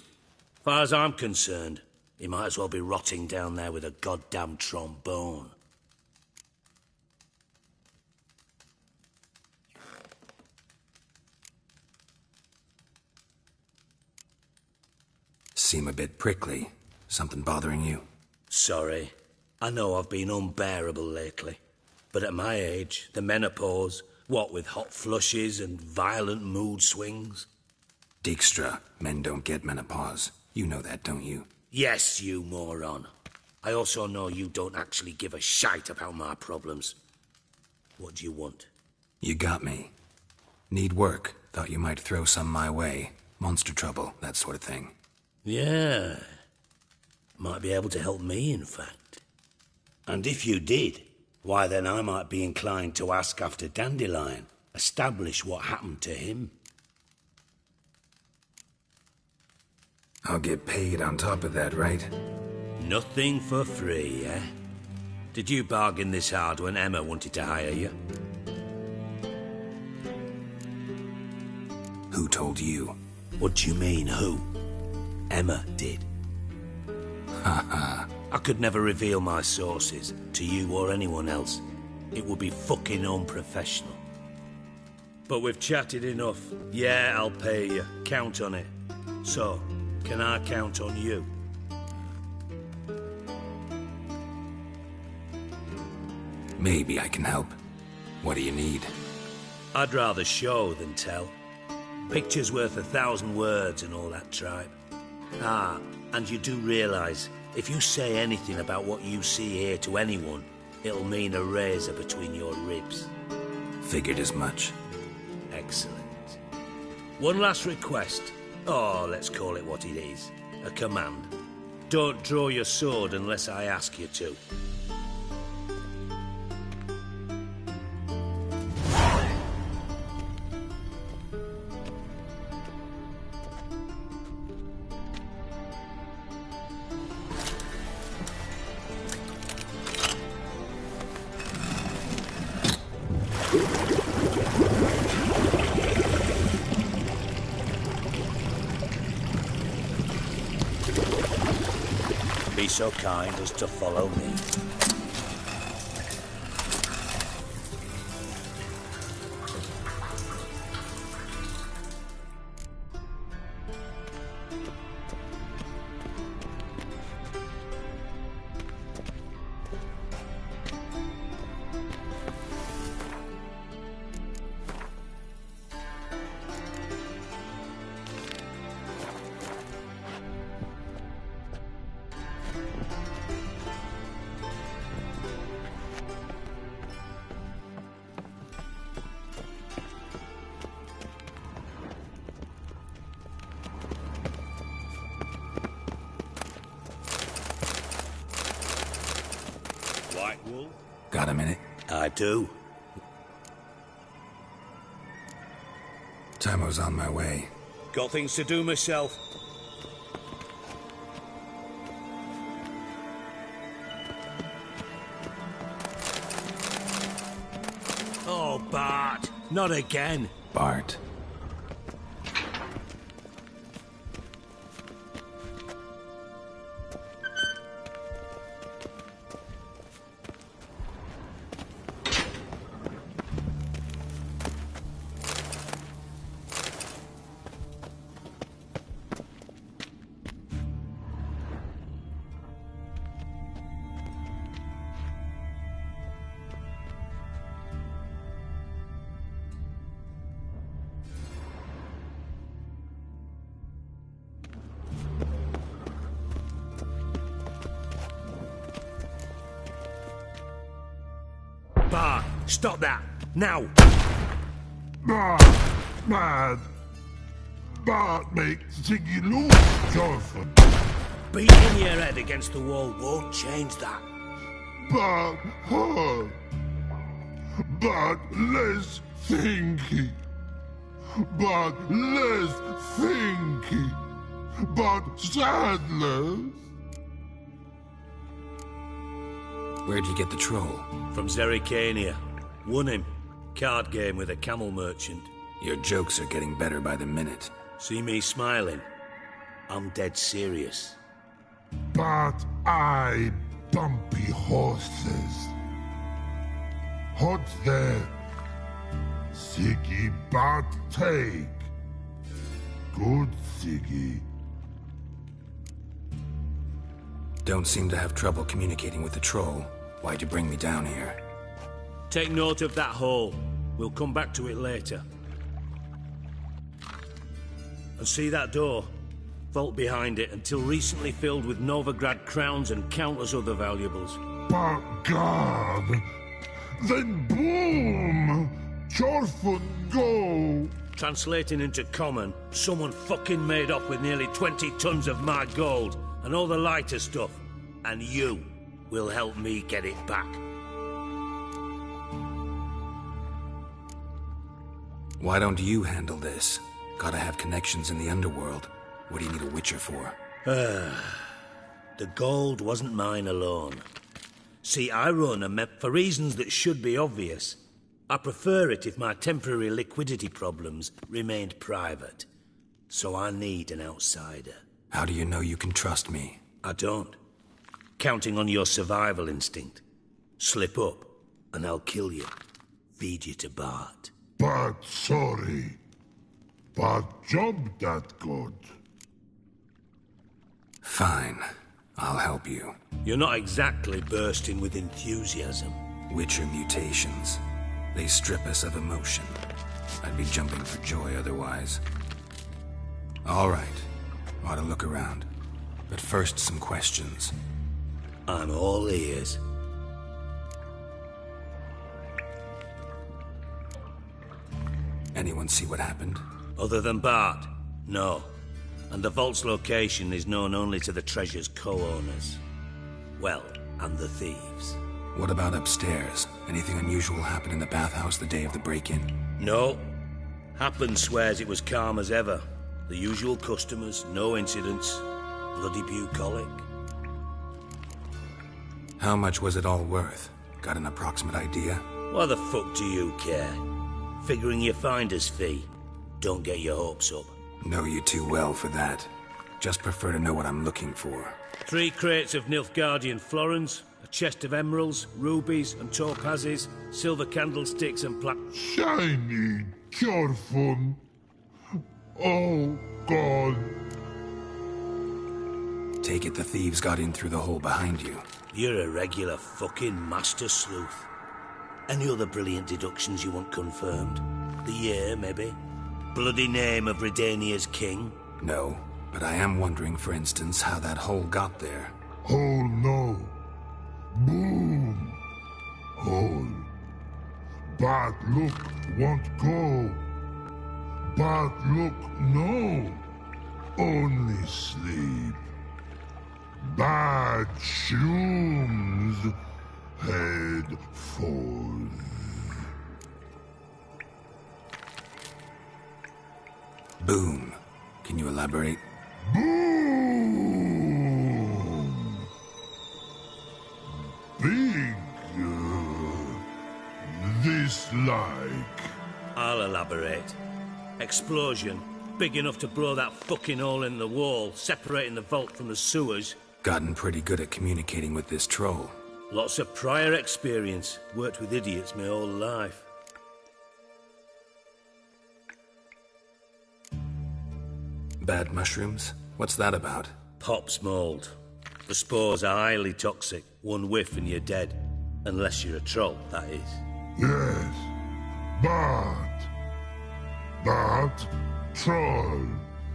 Far as I'm concerned, he might as well be rotting down there with a goddamn trombone. Seem a bit prickly. Something bothering you? Sorry. I know I've been unbearable lately. But at my age, the menopause, what with hot flushes and violent mood swings. Dijkstra, men don't get menopause. You know that, don't you? Yes, you moron. I also know you don't actually give a shite about my problems. What do you want? You got me. Need work. Thought you might throw some my way. Monster trouble, that sort of thing. Yeah. Might be able to help me, in fact. And if you did, why then I might be inclined to ask after Dandelion. Establish what happened to him. I'll get paid on top of that, right? Nothing for free, eh? Did you bargain this hard when Emma wanted to hire you? Who told you? What do you mean, who? Emma did. Haha. I could never reveal my sources, to you or anyone else. It would be fucking unprofessional. But we've chatted enough. Yeah, I'll pay you. Count on it. So, can I count on you? Maybe I can help. What do you need? I'd rather show than tell. Picture's worth 1,000 words and all that tripe. Ah, and you do realise, if you say anything about what you see here to anyone, it'll mean a razor between your ribs. Figured as much. Excellent. One last request. Oh, let's call it what it is. A command. Don't draw your sword unless I ask you to. Be so kind as to follow me. Got a minute? I do. Timo's on my way. Got things to do myself. Oh, Bart, not again. Bart. Bart, stop that! Now! Bad. Bart makes Ziggy lose, Jonathan. Beating your head against the wall won't change that. But hurt. But less thinky. But less thinky. But sadless. Where'd you get the troll? From Zerrikania. Won him. Card game with a camel merchant. Your jokes are getting better by the minute. See me smiling? I'm dead serious. But I bumpy horses. Hot there. Ziggy but take. Good Ziggy. Don't seem to have trouble communicating with the troll. Why'd you bring me down here? Take note of that hole. We'll come back to it later. And see that door? Vault behind it, until recently filled with Novigrad crowns and countless other valuables. But God! Then boom! Chorfun go! Translating into common, someone fucking made off with nearly 20 tons of my gold, and all the lighter stuff. And you will help me get it back. Why don't you handle this? Gotta have connections in the underworld. What do you need a witcher for? The gold wasn't mine alone. See, I run a map for reasons that should be obvious. I prefer it if my temporary liquidity problems remained private. So I need an outsider. How do you know you can trust me? I don't. Counting on your survival instinct. Slip up, and I'll kill you. Feed you to Bart. But sorry. But job that good. Fine. I'll help you. You're not exactly bursting with enthusiasm. Witcher mutations. They strip us of emotion. I'd be jumping for joy otherwise. All right. Ought to look around. But first, some questions. I'm all ears. Anyone see what happened? Other than Bart? No. And the vault's location is known only to the treasure's co-owners. Well, and the thieves. What about upstairs? Anything unusual happen in the bathhouse the day of the break-in? No. Happen swears it was calm as ever. The usual customers, no incidents. Bloody bucolic. How much was it all worth? Got an approximate idea? Why the fuck do you care? Figuring your finder's fee. Don't get your hopes up. Know you too well for that. Just prefer to know what I'm looking for. 3 crates of Nilfgaardian florins, a chest of emeralds, rubies and topazes, silver candlesticks and Shiny Chorfun. Oh, God. Take it the thieves got in through the hole behind you. You're a regular fucking master sleuth. Any other brilliant deductions you want confirmed? The year, maybe? Bloody name of Redania's king? No, but I am wondering, for instance, how that hole got there. Hole no. Boom. Hole. But look, won't go. But look, no. Only sleep. Bad shoes. Head falls. Boom. Can you elaborate? Boom! Big. This this like? I'll elaborate. Explosion, big enough to blow that fucking hole in the wall, separating the vault from the sewers. Gotten pretty good at communicating with this troll. Lots of prior experience. Worked with idiots my whole life. Bad mushrooms? What's that about? Pop's mold. The spores are highly toxic. One whiff and you're dead. Unless you're a troll, that is. Yes. But troll.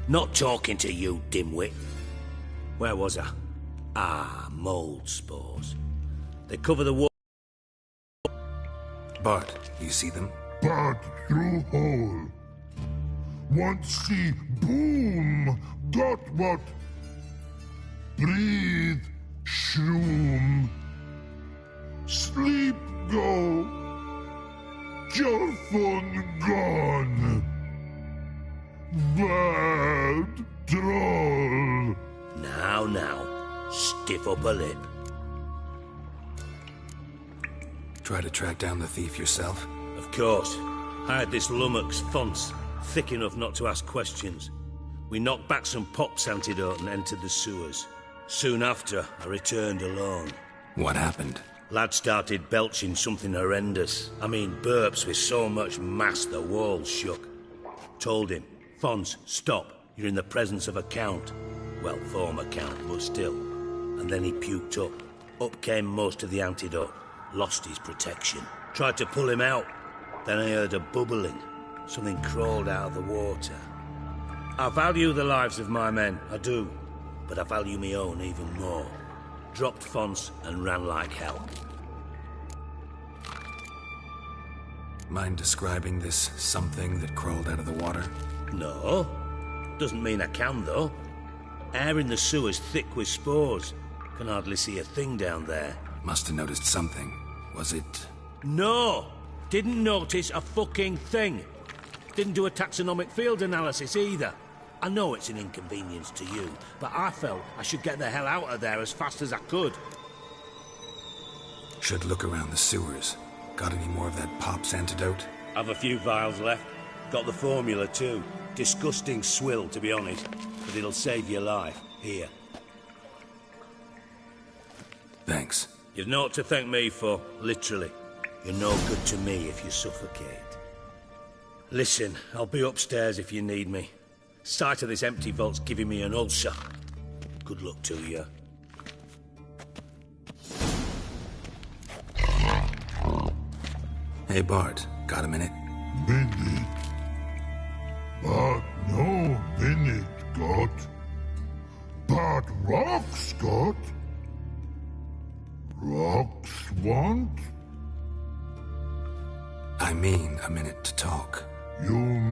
Not talking to you, dimwit. Where was I? Ah, mold spores. They cover the wall. Bart, you see them? But through hole. Once see boom. Got what? Breathe. Shroom. Sleep go. Your phone gone. Bad troll. Now, stiff up a lip. Try to track down the thief yourself? Of course. I had this lummox Fonce, thick enough not to ask questions. We knocked back some Pop's antidote and entered the sewers. Soon after, I returned alone. What happened? Lad started belching something horrendous. I mean, burps with so much mass the walls shook. Told him, Fonce, stop. You're in the presence of a count. Well, former count, but still. And then he puked up. Up came most of the antidote. Lost his protection. Tried to pull him out. Then I heard a bubbling. Something crawled out of the water. I value the lives of my men, I do. But I value my own even more. Dropped Fonce and ran like hell. Mind describing this something that crawled out of the water? No. Doesn't mean I can, though. Air in the sewer's thick with spores. Can hardly see a thing down there. Must have noticed something. Was it... No! Didn't notice a fucking thing. Didn't do a taxonomic field analysis either. I know it's an inconvenience to you, but I felt I should get the hell out of there as fast as I could. Should look around the sewers. Got any more of that Pop's antidote? I've a few vials left. Got the formula too. Disgusting swill, to be honest. But it'll save your life. Here. Thanks. You've naught to thank me for, literally. You're no good to me if you suffocate. Listen, I'll be upstairs if you need me. Sight of this empty vault's giving me an ulcer. Good luck to you. Hey, Bart. Got a minute? Minute. But no minute got. But rocks got. Rocks want? I mean a minute to talk. You...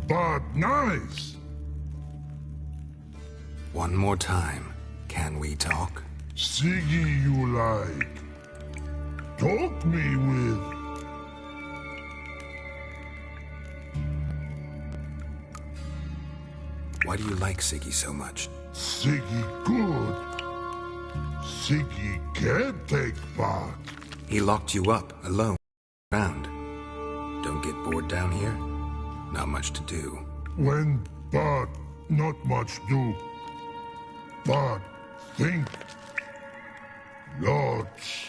But nice. One more time. Can we talk? Siggy you like. Talk me with. Why do you like Siggy so much? Siggy good. Siggy can't take part. He locked you up, alone, around. Don't get bored down here? Not much to do. When but not much do. But think. Lots.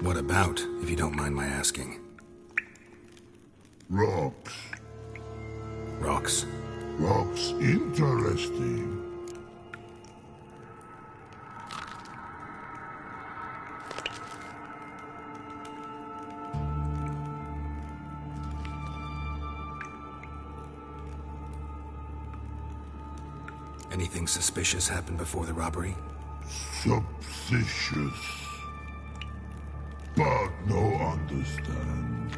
What about, if you don't mind my asking? Rocks. Rocks? Rocks interesting. Anything suspicious happened before the robbery? Suspicious. But no understand.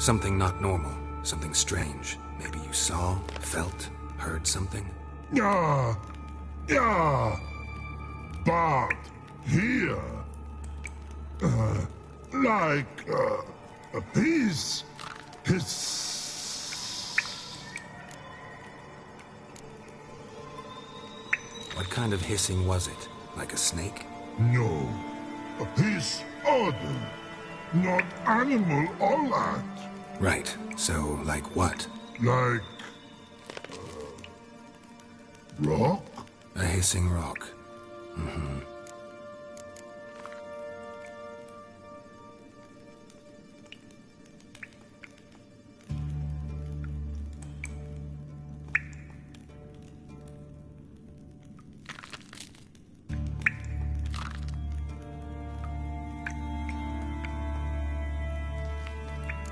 Something not normal, something strange. Maybe you saw, felt, heard something? Yeah. But here, his. What kind of hissing was it? Like a snake? No. His other. Not animal, all that. Right. So, like what? Like... rock? A hissing rock. Mm-hmm.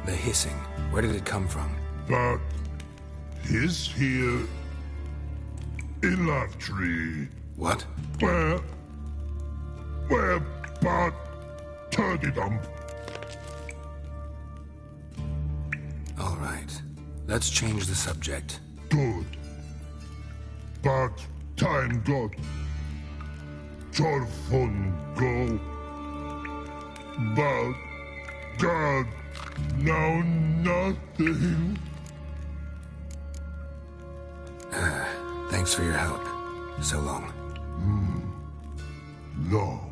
The hissing. Where did it come from? But his here in that tree. What? Where but turkey dump. All right. Let's change the subject. Good. But time got fun go. But God, now nothing. Thanks for your help. So long. Long.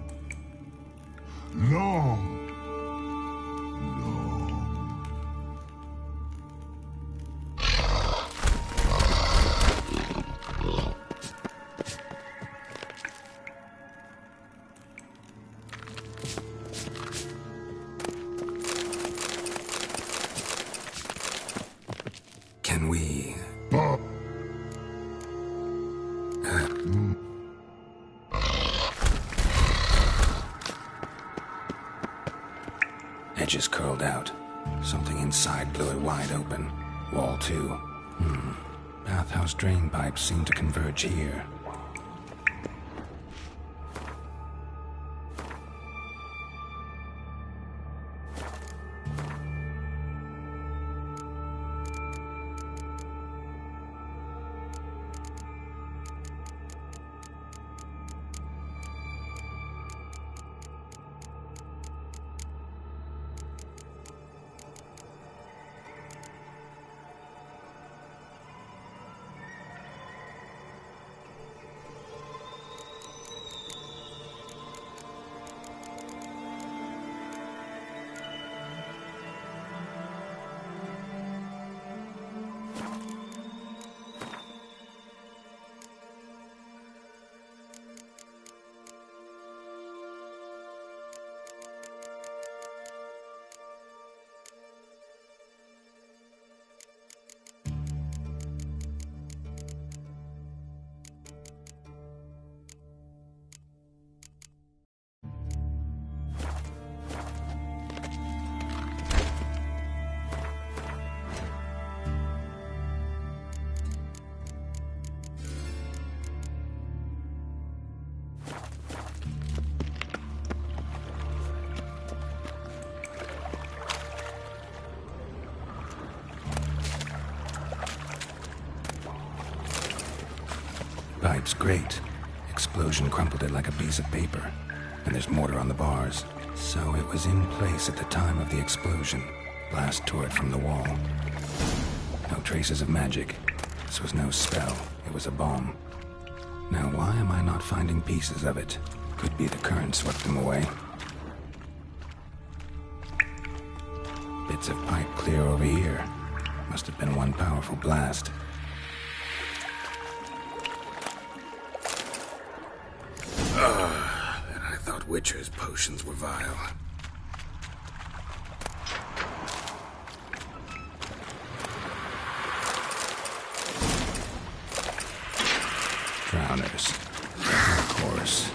Can we... Edges curled out. Something inside blew it wide open. Wall 2. Bathhouse drain pipes seem to converge here. Pipe's great. Explosion crumpled it like a piece of paper. And there's mortar on the bars. So it was in place at the time of the explosion. Blast tore it from the wall. No traces of magic. This was no spell. It was a bomb. Now why am I not finding pieces of it? Could be the current swept them away. Bits of pipe clear over here. Must have been one powerful blast. And I thought Witcher's potions were vile. Drowners. Of course.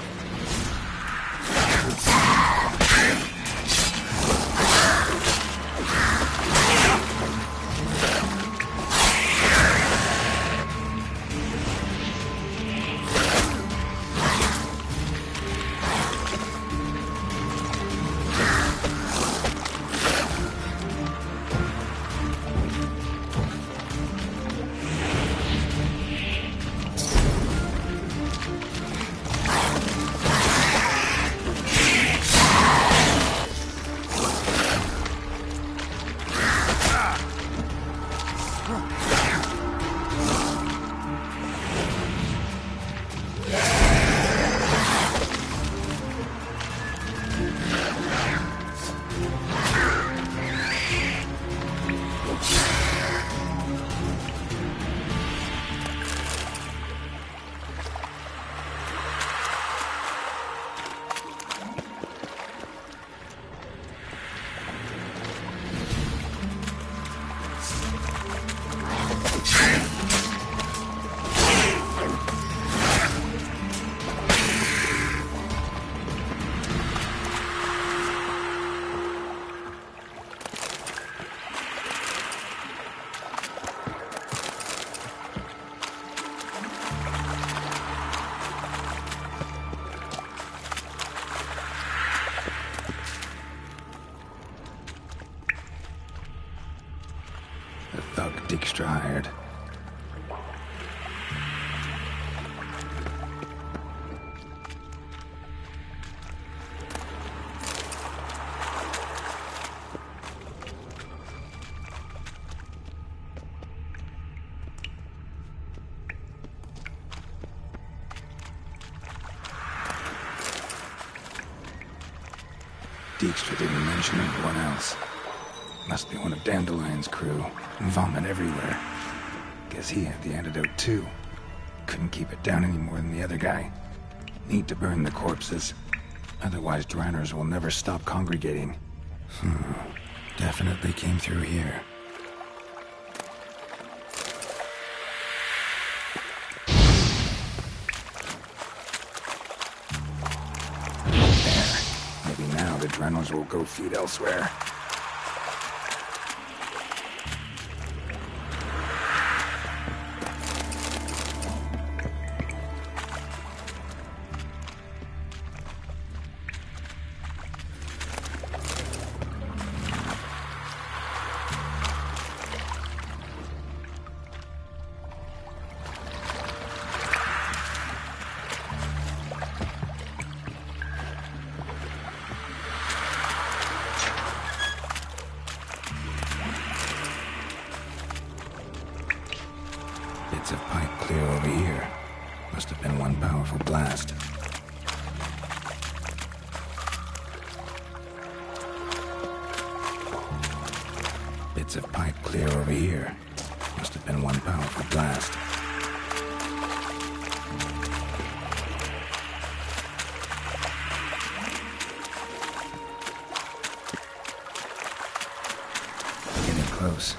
Dijkstra hired. Dijkstra didn't mention anyone else. Must be one of Dandelion's crew. Vomit everywhere. Guess he had the antidote too. Couldn't keep it down any more than the other guy. Need to burn the corpses. Otherwise drowners will never stop congregating. Definitely came through here. There. Maybe now the drowners will go feed elsewhere. Bits of pipe clear over here. Must have been one powerful blast. Bits of pipe clear over here. Must have been one powerful blast. Getting close.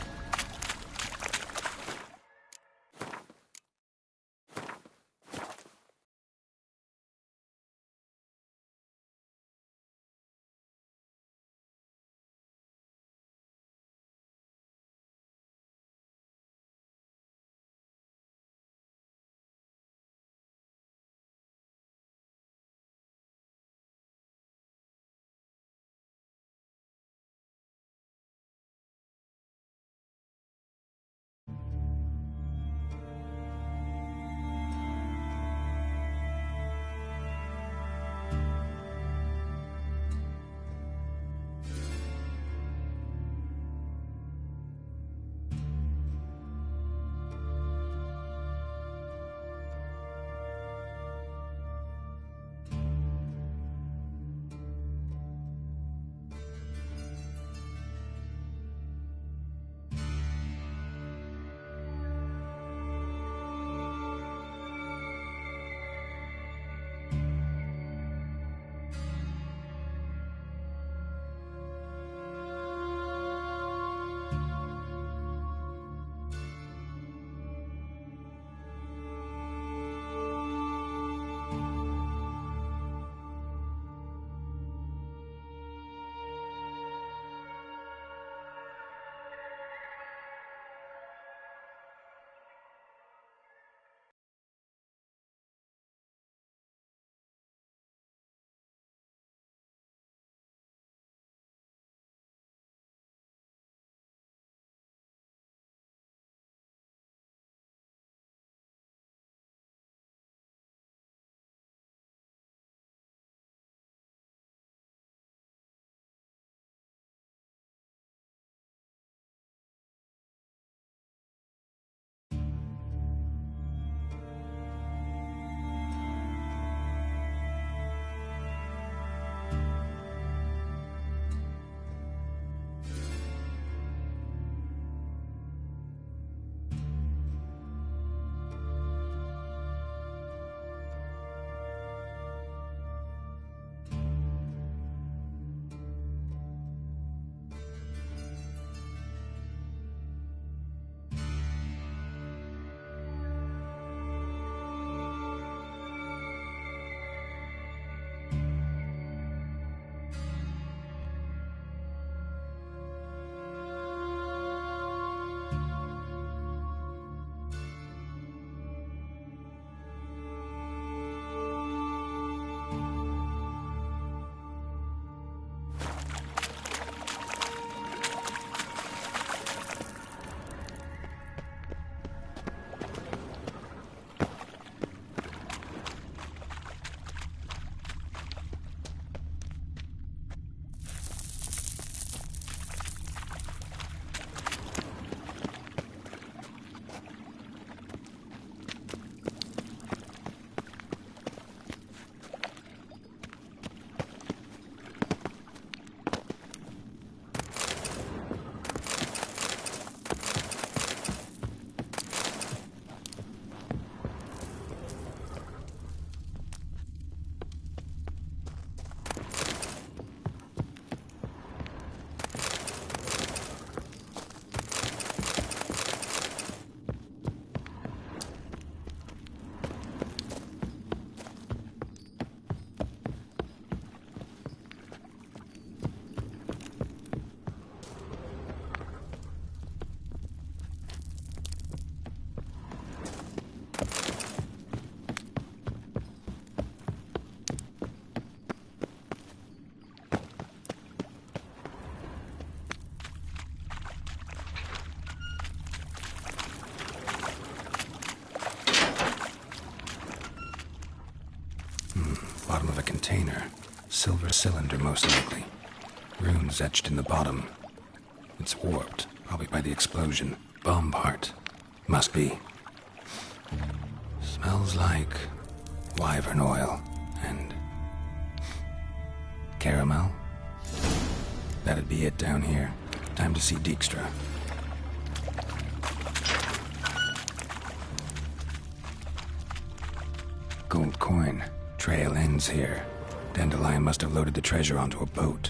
silver cylinder, most likely. Runes etched in the bottom. It's warped, probably by the explosion. Bomb part. Must be. Smells like wyvern oil and caramel. That'd be it down here. Time to see Dijkstra. Gold coin. Trail ends here. Dandelion must have loaded the treasure onto a boat.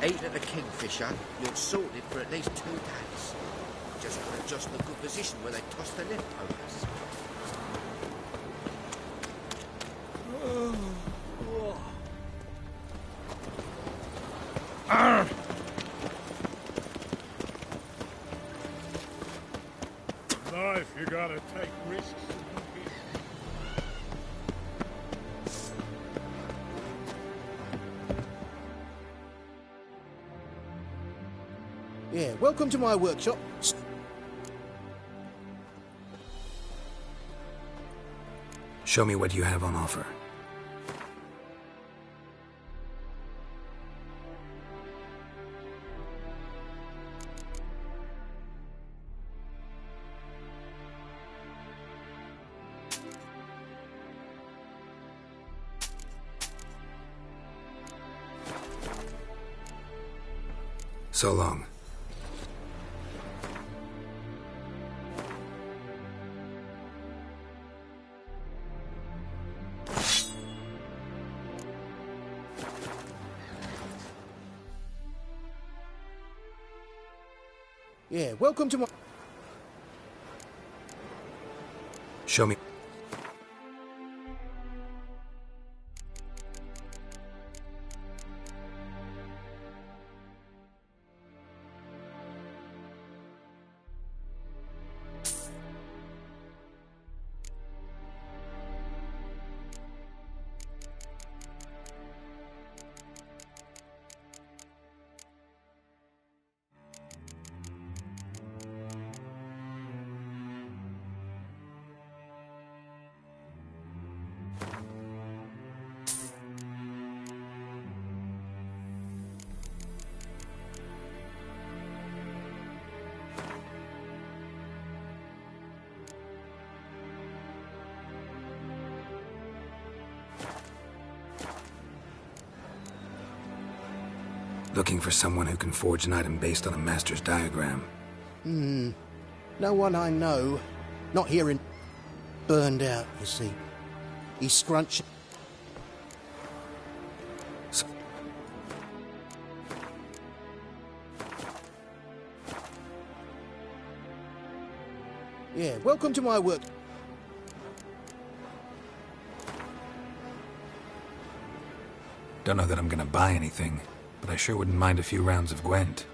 Eight at the Kingfisher, you're sorted for at least 2 days. Just got to adjust in a good position where they toss the left pokers. Life, you gotta take risks. Yeah, welcome to my workshop. Show me what you have on offer. So long. Yeah, welcome to my... Show me. Looking for someone who can forge an item based on a master's diagram. No one I know. Not here in... Burned out, you see. He's scrunching... Yeah, welcome to my work. Don't know that I'm gonna buy anything, but I sure wouldn't mind a few rounds of Gwent.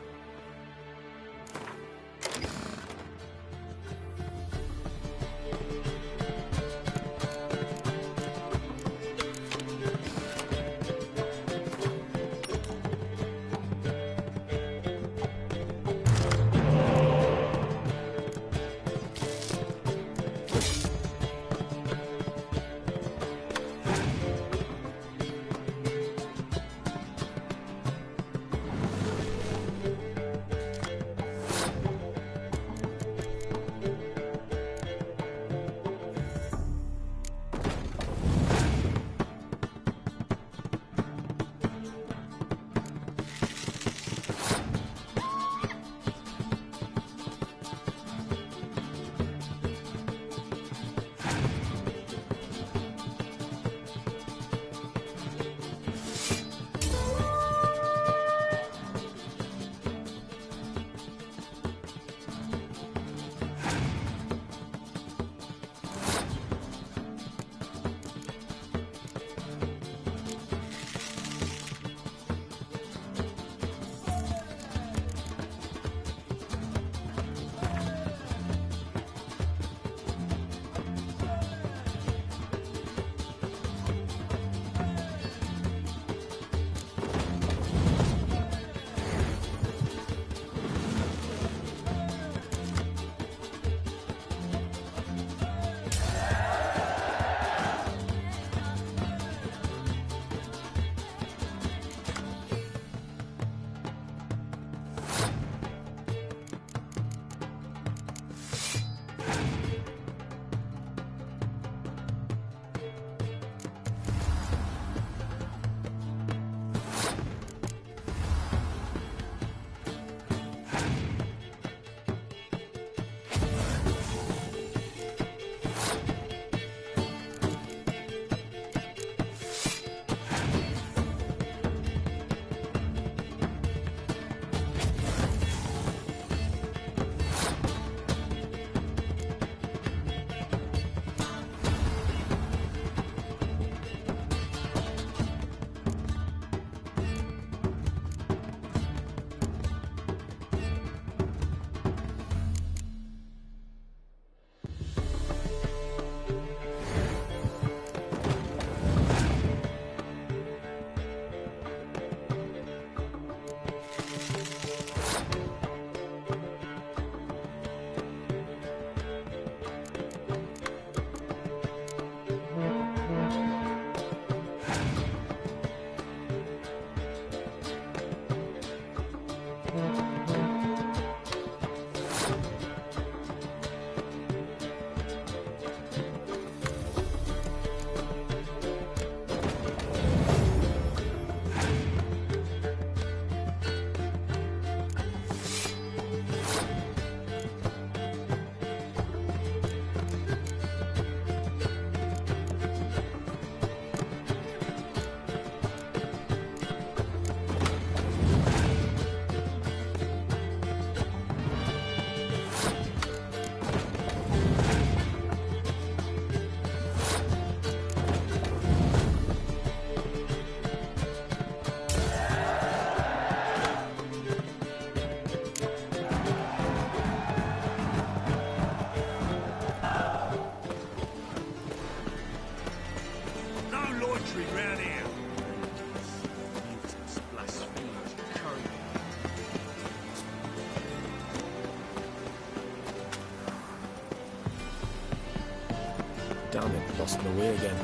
lost my way again.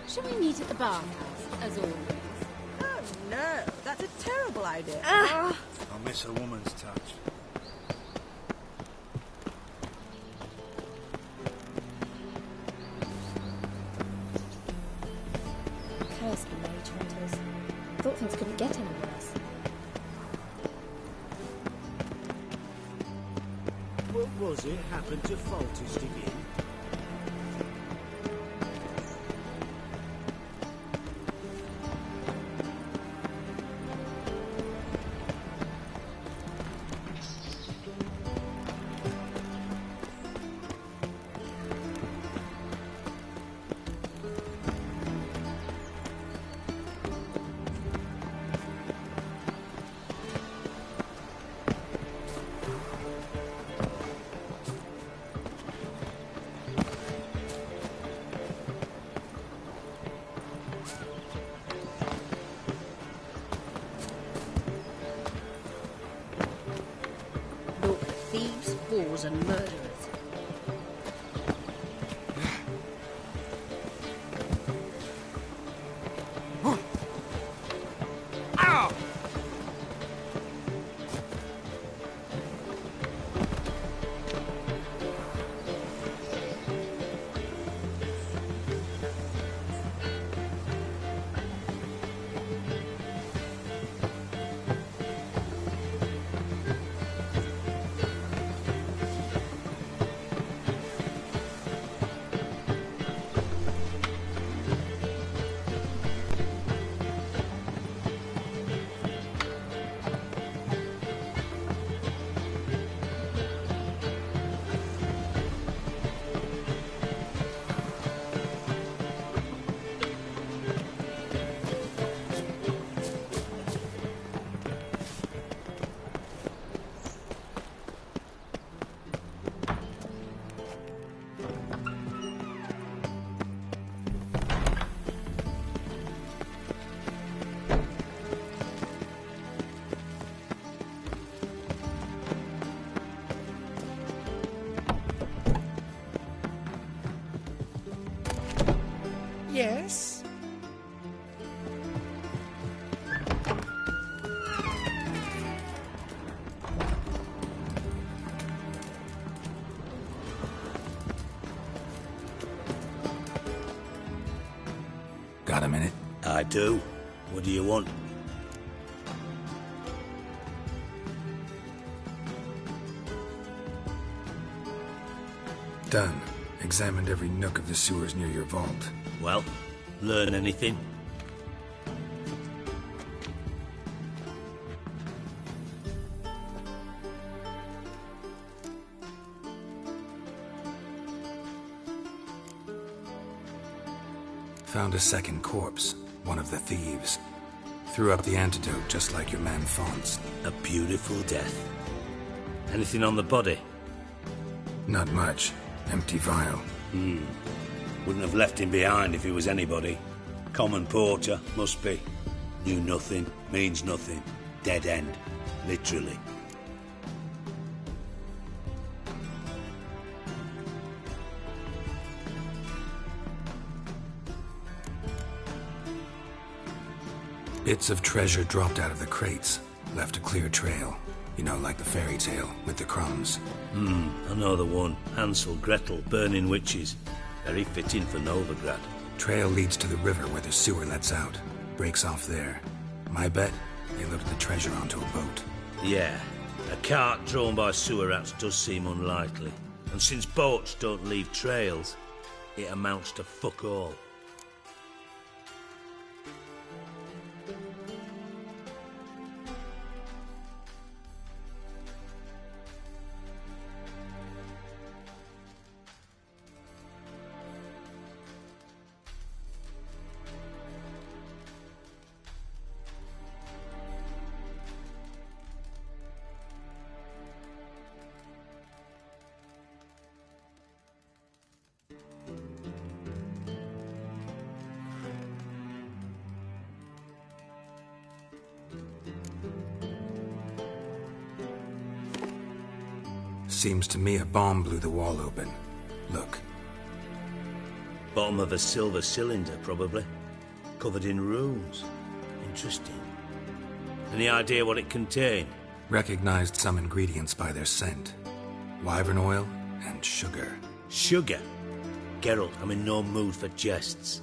Shall we meet at the bathhouse, as always? Oh, no. That's a terrible idea. I miss a woman's touch. Cursed mage hunters. Thought things couldn't get any worse. What was it happened to Faltist again? Thieves, whores, and murderers. Yes? Got a minute? I do. What do you want? Done. Examined every nook of the sewers near your vault. Well, learn anything? Found a second corpse, one of the thieves. Threw up the antidote just like your man Fonz. A beautiful death. Anything on the body? Not much. Empty vial. Wouldn't have left him behind if he was anybody. Common porter, must be. Knew nothing, means nothing. Dead end. Literally. Bits of treasure dropped out of the crates. Left a clear trail. You know, like the fairy tale, with the crumbs. I know the one. Hansel, Gretel, burning witches. Very fitting for Novigrad. Trail leads to the river where the sewer lets out. Breaks off there. My bet, they loaded the treasure onto a boat. Yeah. A cart drawn by sewer rats does seem unlikely. And since boats don't leave trails, it amounts to fuck all. Seems to me a bomb blew the wall open. Look. Bottom of a silver cylinder, probably. Covered in runes. Interesting. Any idea what it contained? Recognized some ingredients by their scent. Wyvern oil and sugar. Sugar? Geralt, I'm in no mood for jests.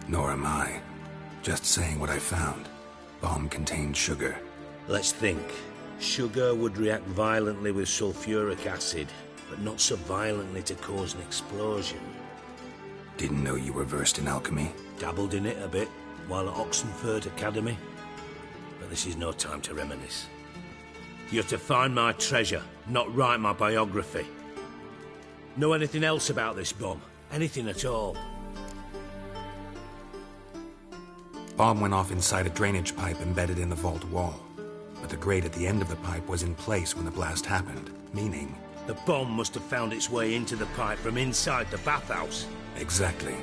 Nor am I. Just saying what I found. Bomb contained sugar. Let's think. Sugar would react violently with sulfuric acid, but not so violently to cause an explosion. Didn't know you were versed in alchemy. Dabbled in it a bit, while at Oxenford Academy. But this is no time to reminisce. You're to find my treasure, not write my biography. Know anything else about this bomb? Anything at all? Bomb went off inside a drainage pipe embedded in the vault wall. But the grate at the end of the pipe was in place when the blast happened, meaning... The bomb must have found its way into the pipe from inside the bathhouse. Exactly.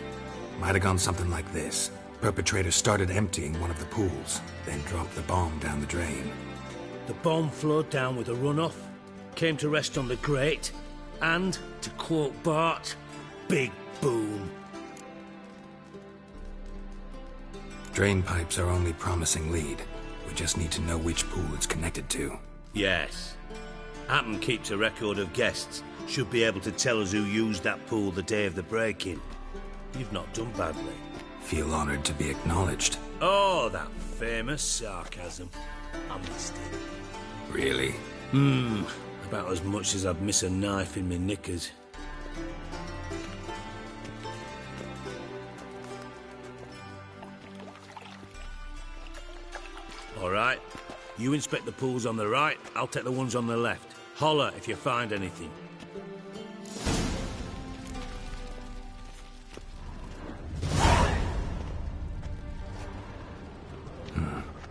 Might have gone something like this. Perpetrator started emptying one of the pools, then dropped the bomb down the drain. The bomb flowed down with a runoff, came to rest on the grate, and, to quote Bart, big boom. Drain pipes are only promising lead. We just need to know which pool it's connected to. Yes. Appen keeps a record of guests. Should be able to tell us who used that pool the day of the break-in. You've not done badly. Feel honored to be acknowledged. Oh, that famous sarcasm. I missed it. Really? About as much as I'd miss a knife in my knickers. All right. You inspect the pools on the right, I'll take the ones on the left. Holler if you find anything.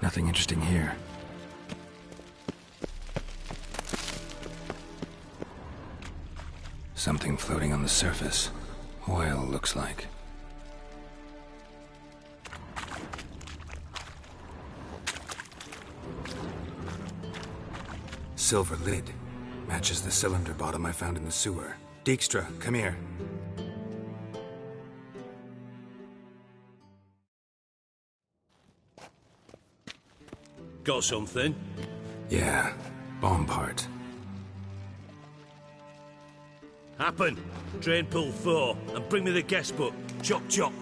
Nothing interesting here. Something floating on the surface. Oil, looks like. Silver lid. Matches the cylinder bottom I found in the sewer. Dijkstra, come here. Got something? Yeah, bomb part. Happen. Drain pool 4, and bring me the guest book. Chop chop.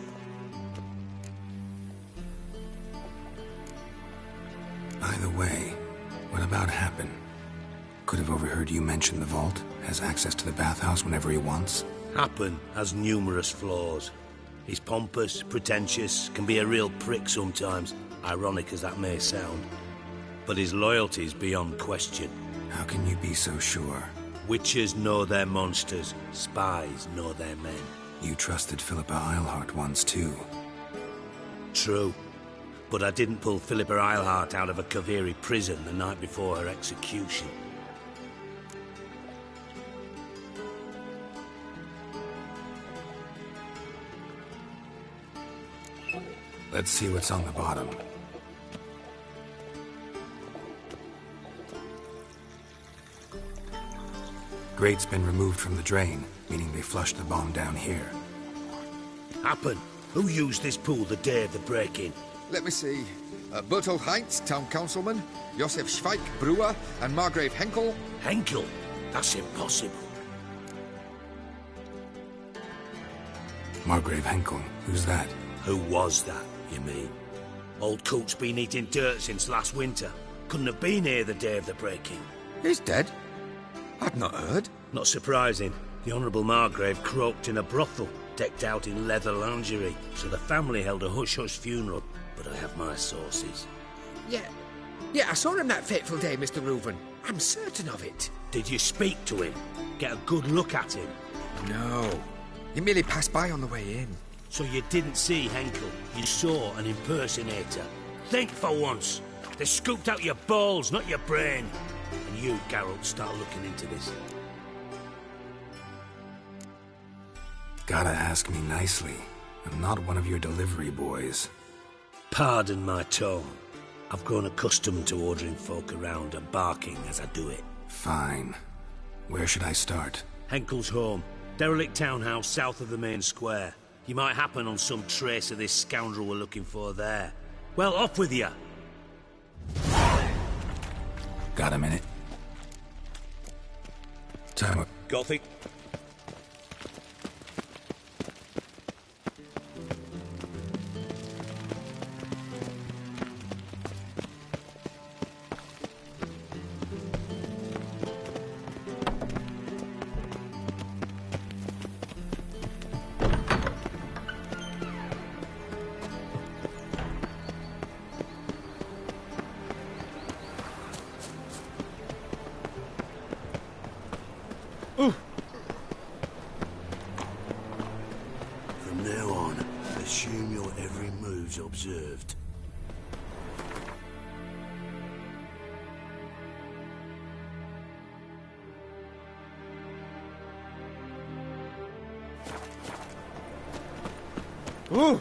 Either way, what about Happen? Could have overheard you mention the vault. Has access to the bathhouse whenever he wants. Happen has numerous flaws. He's pompous, pretentious, can be a real prick sometimes, ironic as that may sound. But his loyalty's beyond question. How can you be so sure? Witches know their monsters, spies know their men. You trusted Philippa Eilhart once too. True. But I didn't pull Philippa Eilhart out of a Kaviri prison the night before her execution. Let's see what's on the bottom. Grate's been removed from the drain, meaning they flushed the bomb down here. Happen. Who used this pool the day of the break-in? Let me see. Bertold Heinz, town councilman, Josef Schweik, brewer, and Margrave Henkel. Henkel? That's impossible. Margrave Henkel? Who's that? Who was that, you mean? Old coot's been eating dirt since last winter. Couldn't have been here the day of the break-in. He's dead? I'd not heard. Not surprising. The Honourable Margrave croaked in a brothel, decked out in leather lingerie, so the family held a hush-hush funeral, but I have my sources. Yeah, I saw him that fateful day, Mr. Reuven. I'm certain of it. Did you speak to him? Get a good look at him? No. He merely passed by on the way in. So you didn't see Henkel? You saw an impersonator? Think for once. They scooped out your balls, not your brain. And you, Geralt, start looking into this. Gotta ask me nicely. I'm not one of your delivery boys. Pardon my tone. I've grown accustomed to ordering folk around and barking as I do it. Fine. Where should I start? Henkel's home. Derelict townhouse south of the main square. You might happen on some trace of this scoundrel we're looking for there. Well, off with you! Got a minute? Time up. Gothic. From now on, assume your every move's observed. Ooh!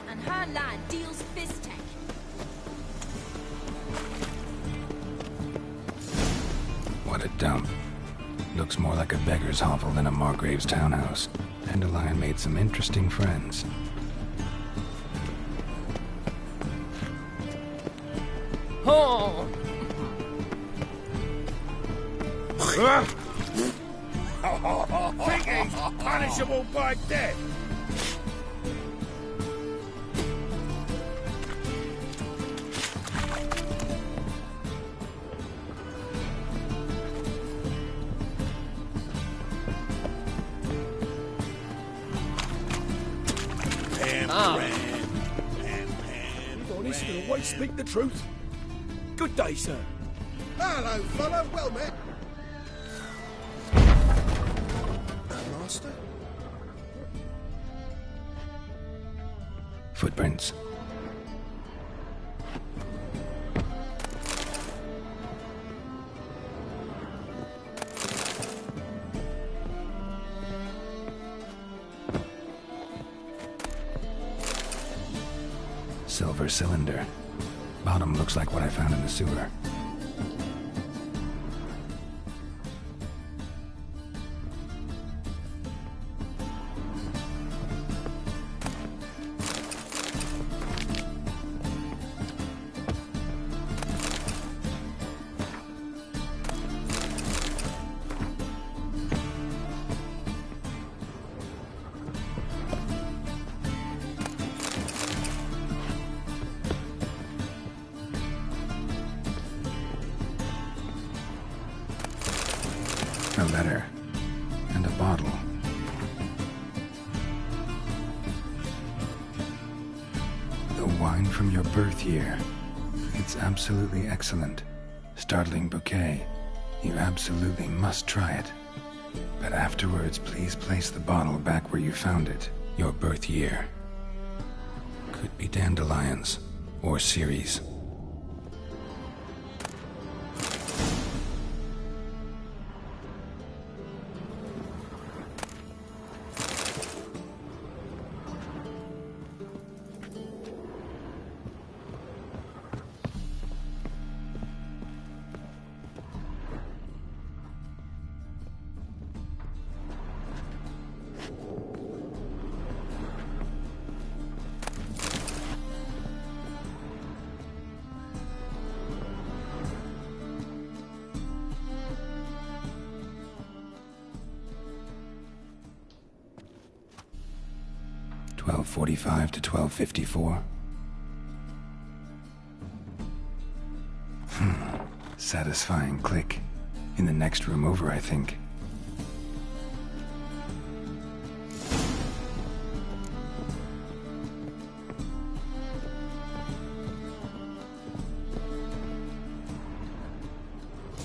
And her lad deals fistek. What a dump. Looks more like a beggar's hovel than a Margrave's townhouse. Dandelion made some interesting friends. Oh! Think he's punishable by death? Honest and always speak the truth. Good day, sir. Hello, fellow. Well met. Master? Footprints. Silver cylinder. Bottom looks like what I found in the sewer. A letter. And a bottle. The wine from your birth year. It's absolutely excellent. Startling bouquet. You absolutely must try it. But afterwards, please place the bottle back where you found it. Your birth year. Could be dandelions. Or Ceres. (12:45 to 12:54). Satisfying click. In the next room over, I think.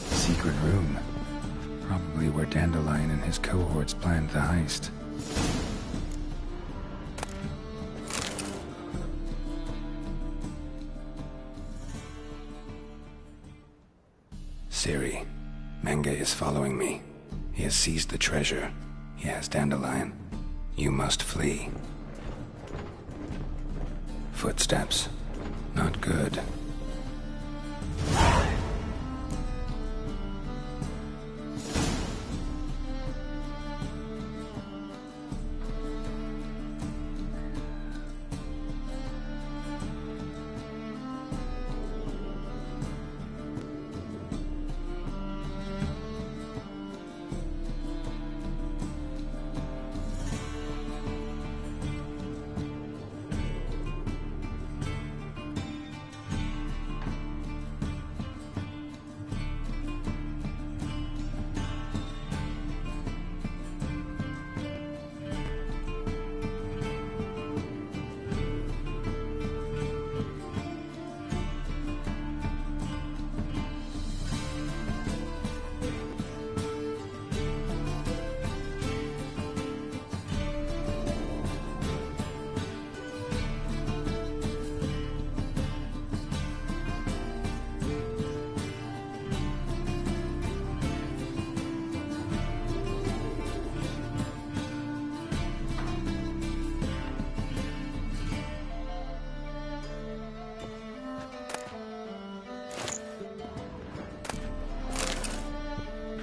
Secret room. Probably where Dandelion and his cohorts planned the heist. Ciri, Menge is following me. He has seized the treasure. He has Dandelion. You must flee. Footsteps. Not good.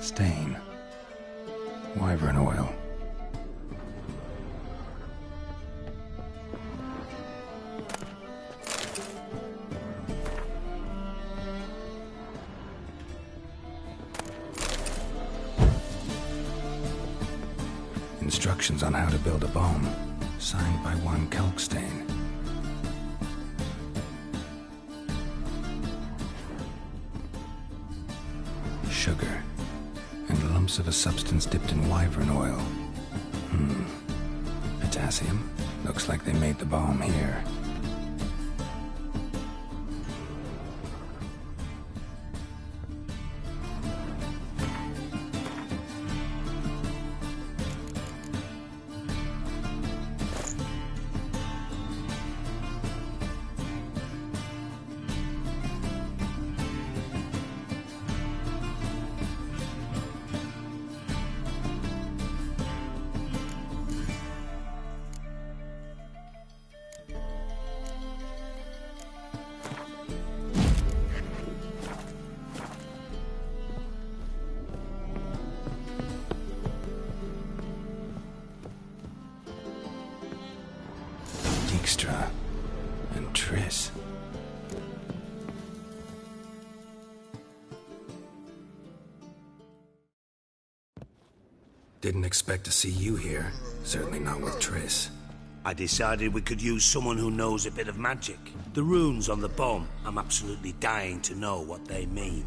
Stain. Wyvern oil. Instructions on how to build a bomb, signed by one Kalkstain. Sugar. And lumps of a substance dipped in wyvern oil. Potassium? Looks like they made the bomb here. Dijkstra and Triss. Didn't expect to see you here. Certainly not with Triss. I decided we could use someone who knows a bit of magic. The runes on the bomb, I'm absolutely dying to know what they mean.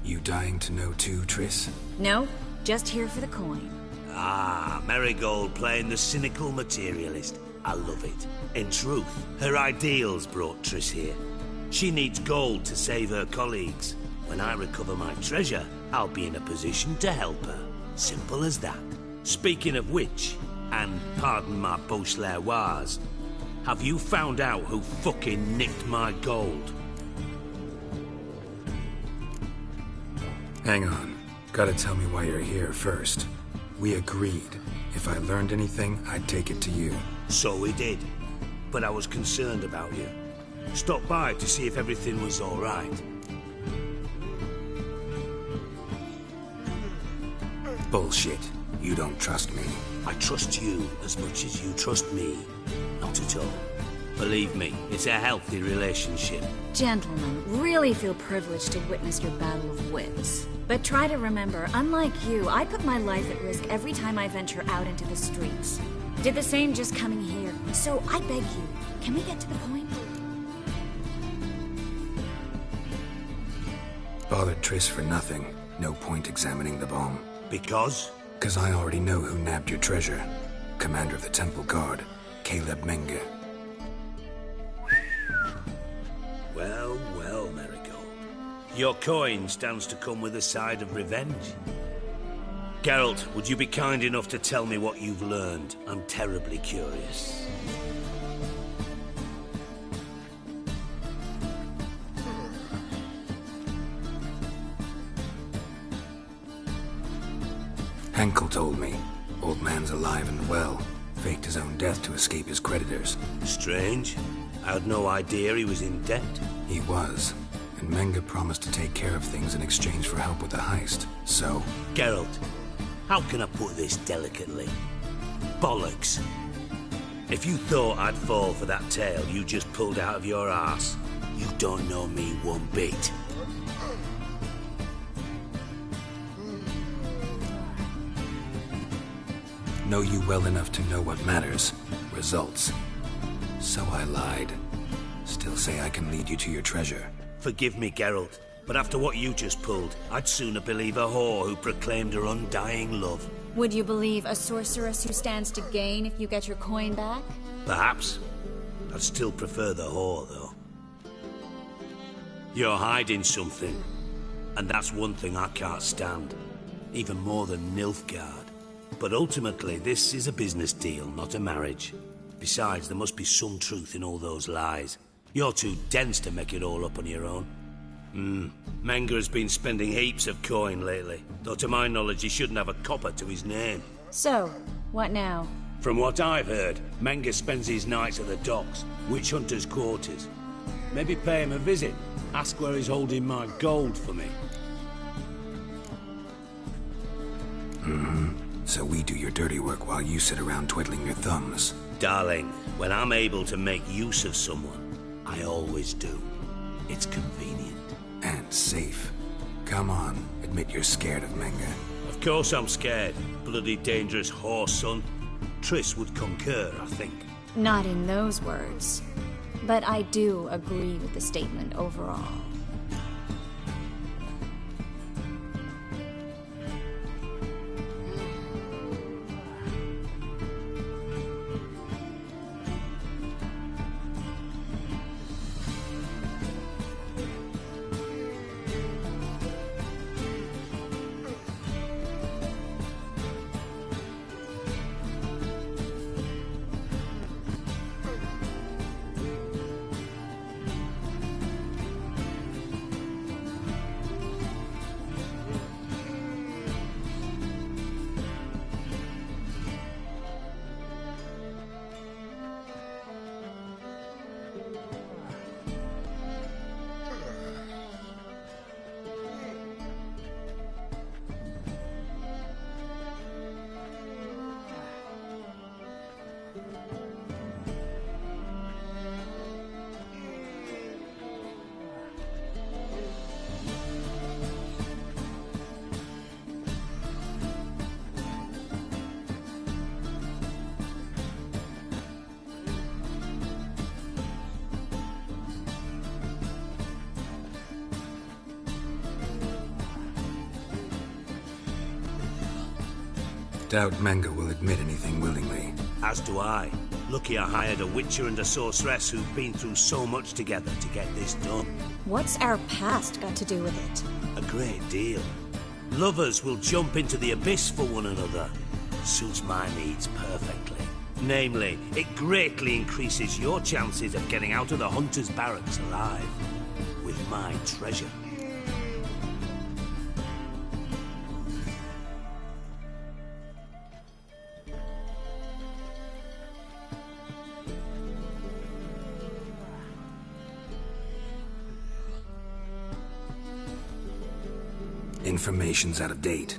You dying to know too, Triss? No, just here for the coin. Ah, Marigold playing the cynical materialist. I love it. In truth, her ideals brought Triss here. She needs gold to save her colleagues. When I recover my treasure, I'll be in a position to help her. Simple as that. Speaking of which, and pardon my Beauclervoise, have you found out who fucking nicked my gold? Hang on. Gotta tell me why you're here first. We agreed. If I learned anything, I'd take it to you. So we did. But I was concerned about you. Stopped by to see if everything was all right. Bullshit. You don't trust me. I trust you as much as you trust me. Not at all. Believe me, it's a healthy relationship. Gentlemen, really feel privileged to witness your battle of wits. But try to remember, unlike you, I put my life at risk every time I venture out into the streets. Did the same just coming here. So I beg you, can we get to the point? Bothered Triss for nothing. No point examining the bomb. Because? Because I already know who nabbed your treasure. Commander of the Temple Guard, Caleb Menge. Well, well, Marigold. Your coin stands to come with a side of revenge. Geralt, would you be kind enough to tell me what you've learned? I'm terribly curious. Henkel told me. Old man's alive and well. Faked his own death to escape his creditors. Strange. I had no idea he was in debt. He was. And Menge promised to take care of things in exchange for help with the heist. So... Geralt, how can I put this delicately? Bollocks. If you thought I'd fall for that tale you just pulled out of your arse, you don't know me one bit. Know you well enough to know what matters. Results. So I lied. Still say I can lead you to your treasure. Forgive me, Geralt, but after what you just pulled, I'd sooner believe a whore who proclaimed her undying love. Would you believe a sorceress who stands to gain if you get your coin back? Perhaps. I'd still prefer the whore, though. You're hiding something, and that's one thing I can't stand. Even more than Nilfgaard. But ultimately, this is a business deal, not a marriage. Besides, there must be some truth in all those lies. You're too dense to make it all up on your own. Menge has been spending heaps of coin lately, though to my knowledge he shouldn't have a copper to his name. So, what now? From what I've heard, Menge spends his nights at the docks, witch hunters' quarters. Maybe pay him a visit, ask where he's holding my gold for me. So we do your dirty work while you sit around twiddling your thumbs. Darling, when I'm able to make use of someone, I always do. It's convenient. And safe. Come on, admit you're scared of Menge. Of course I'm scared. Bloody dangerous whore, son. Triss would concur, I think. Not in those words. But I do agree with the statement overall. Doubt Menge will admit anything willingly. As do I. Lucky I hired a witcher and a sorceress who've been through so much together to get this done. What's our past got to do with it? A great deal. Lovers will jump into the abyss for one another. Suits my needs perfectly. Namely, it greatly increases your chances of getting out of the hunter's barracks alive. With my treasure. Information's out of date.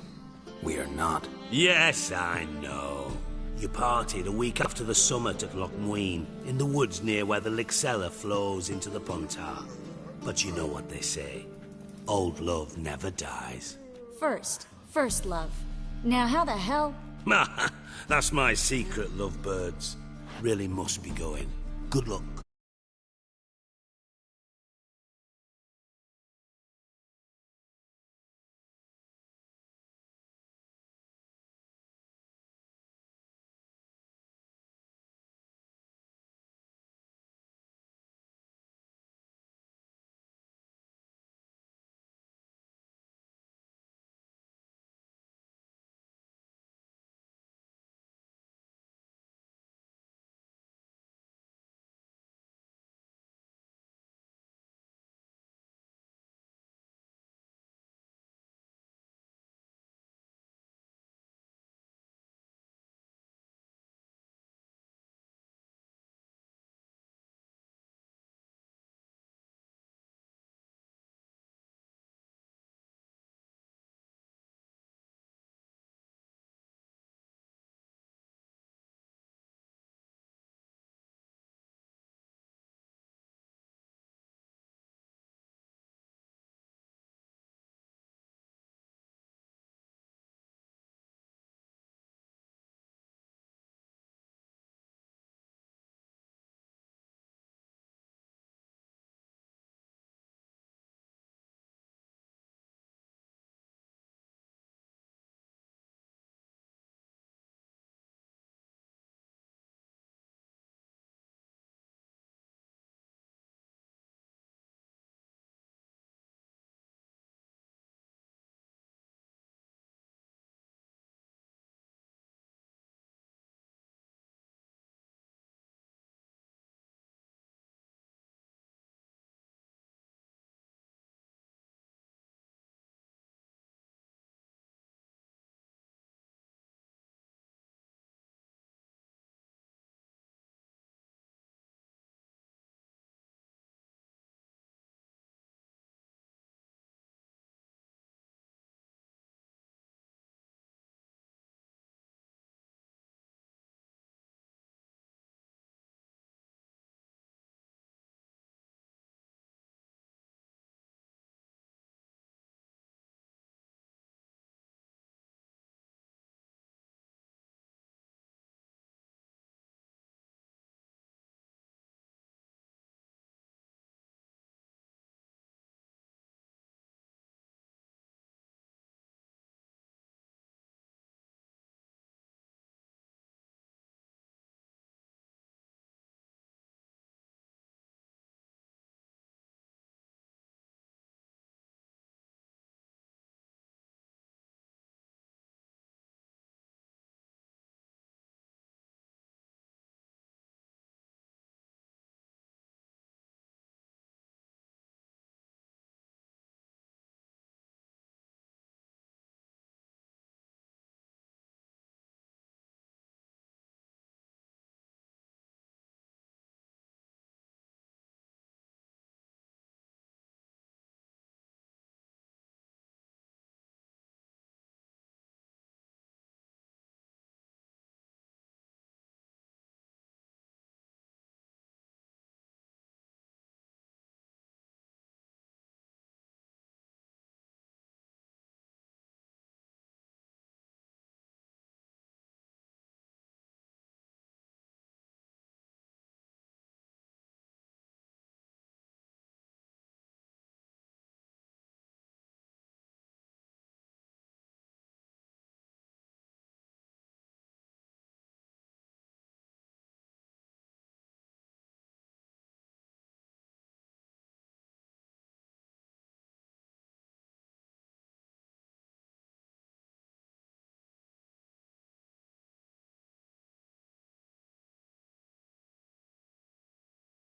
We are not. Yes, I know. You partied a week after the summit at Loch Muin, in the woods near where the Lixella flows into the Pontar. But you know what they say. Old love never dies. First love. Now how the hell? That's my secret, lovebirds. Really must be going. Good luck.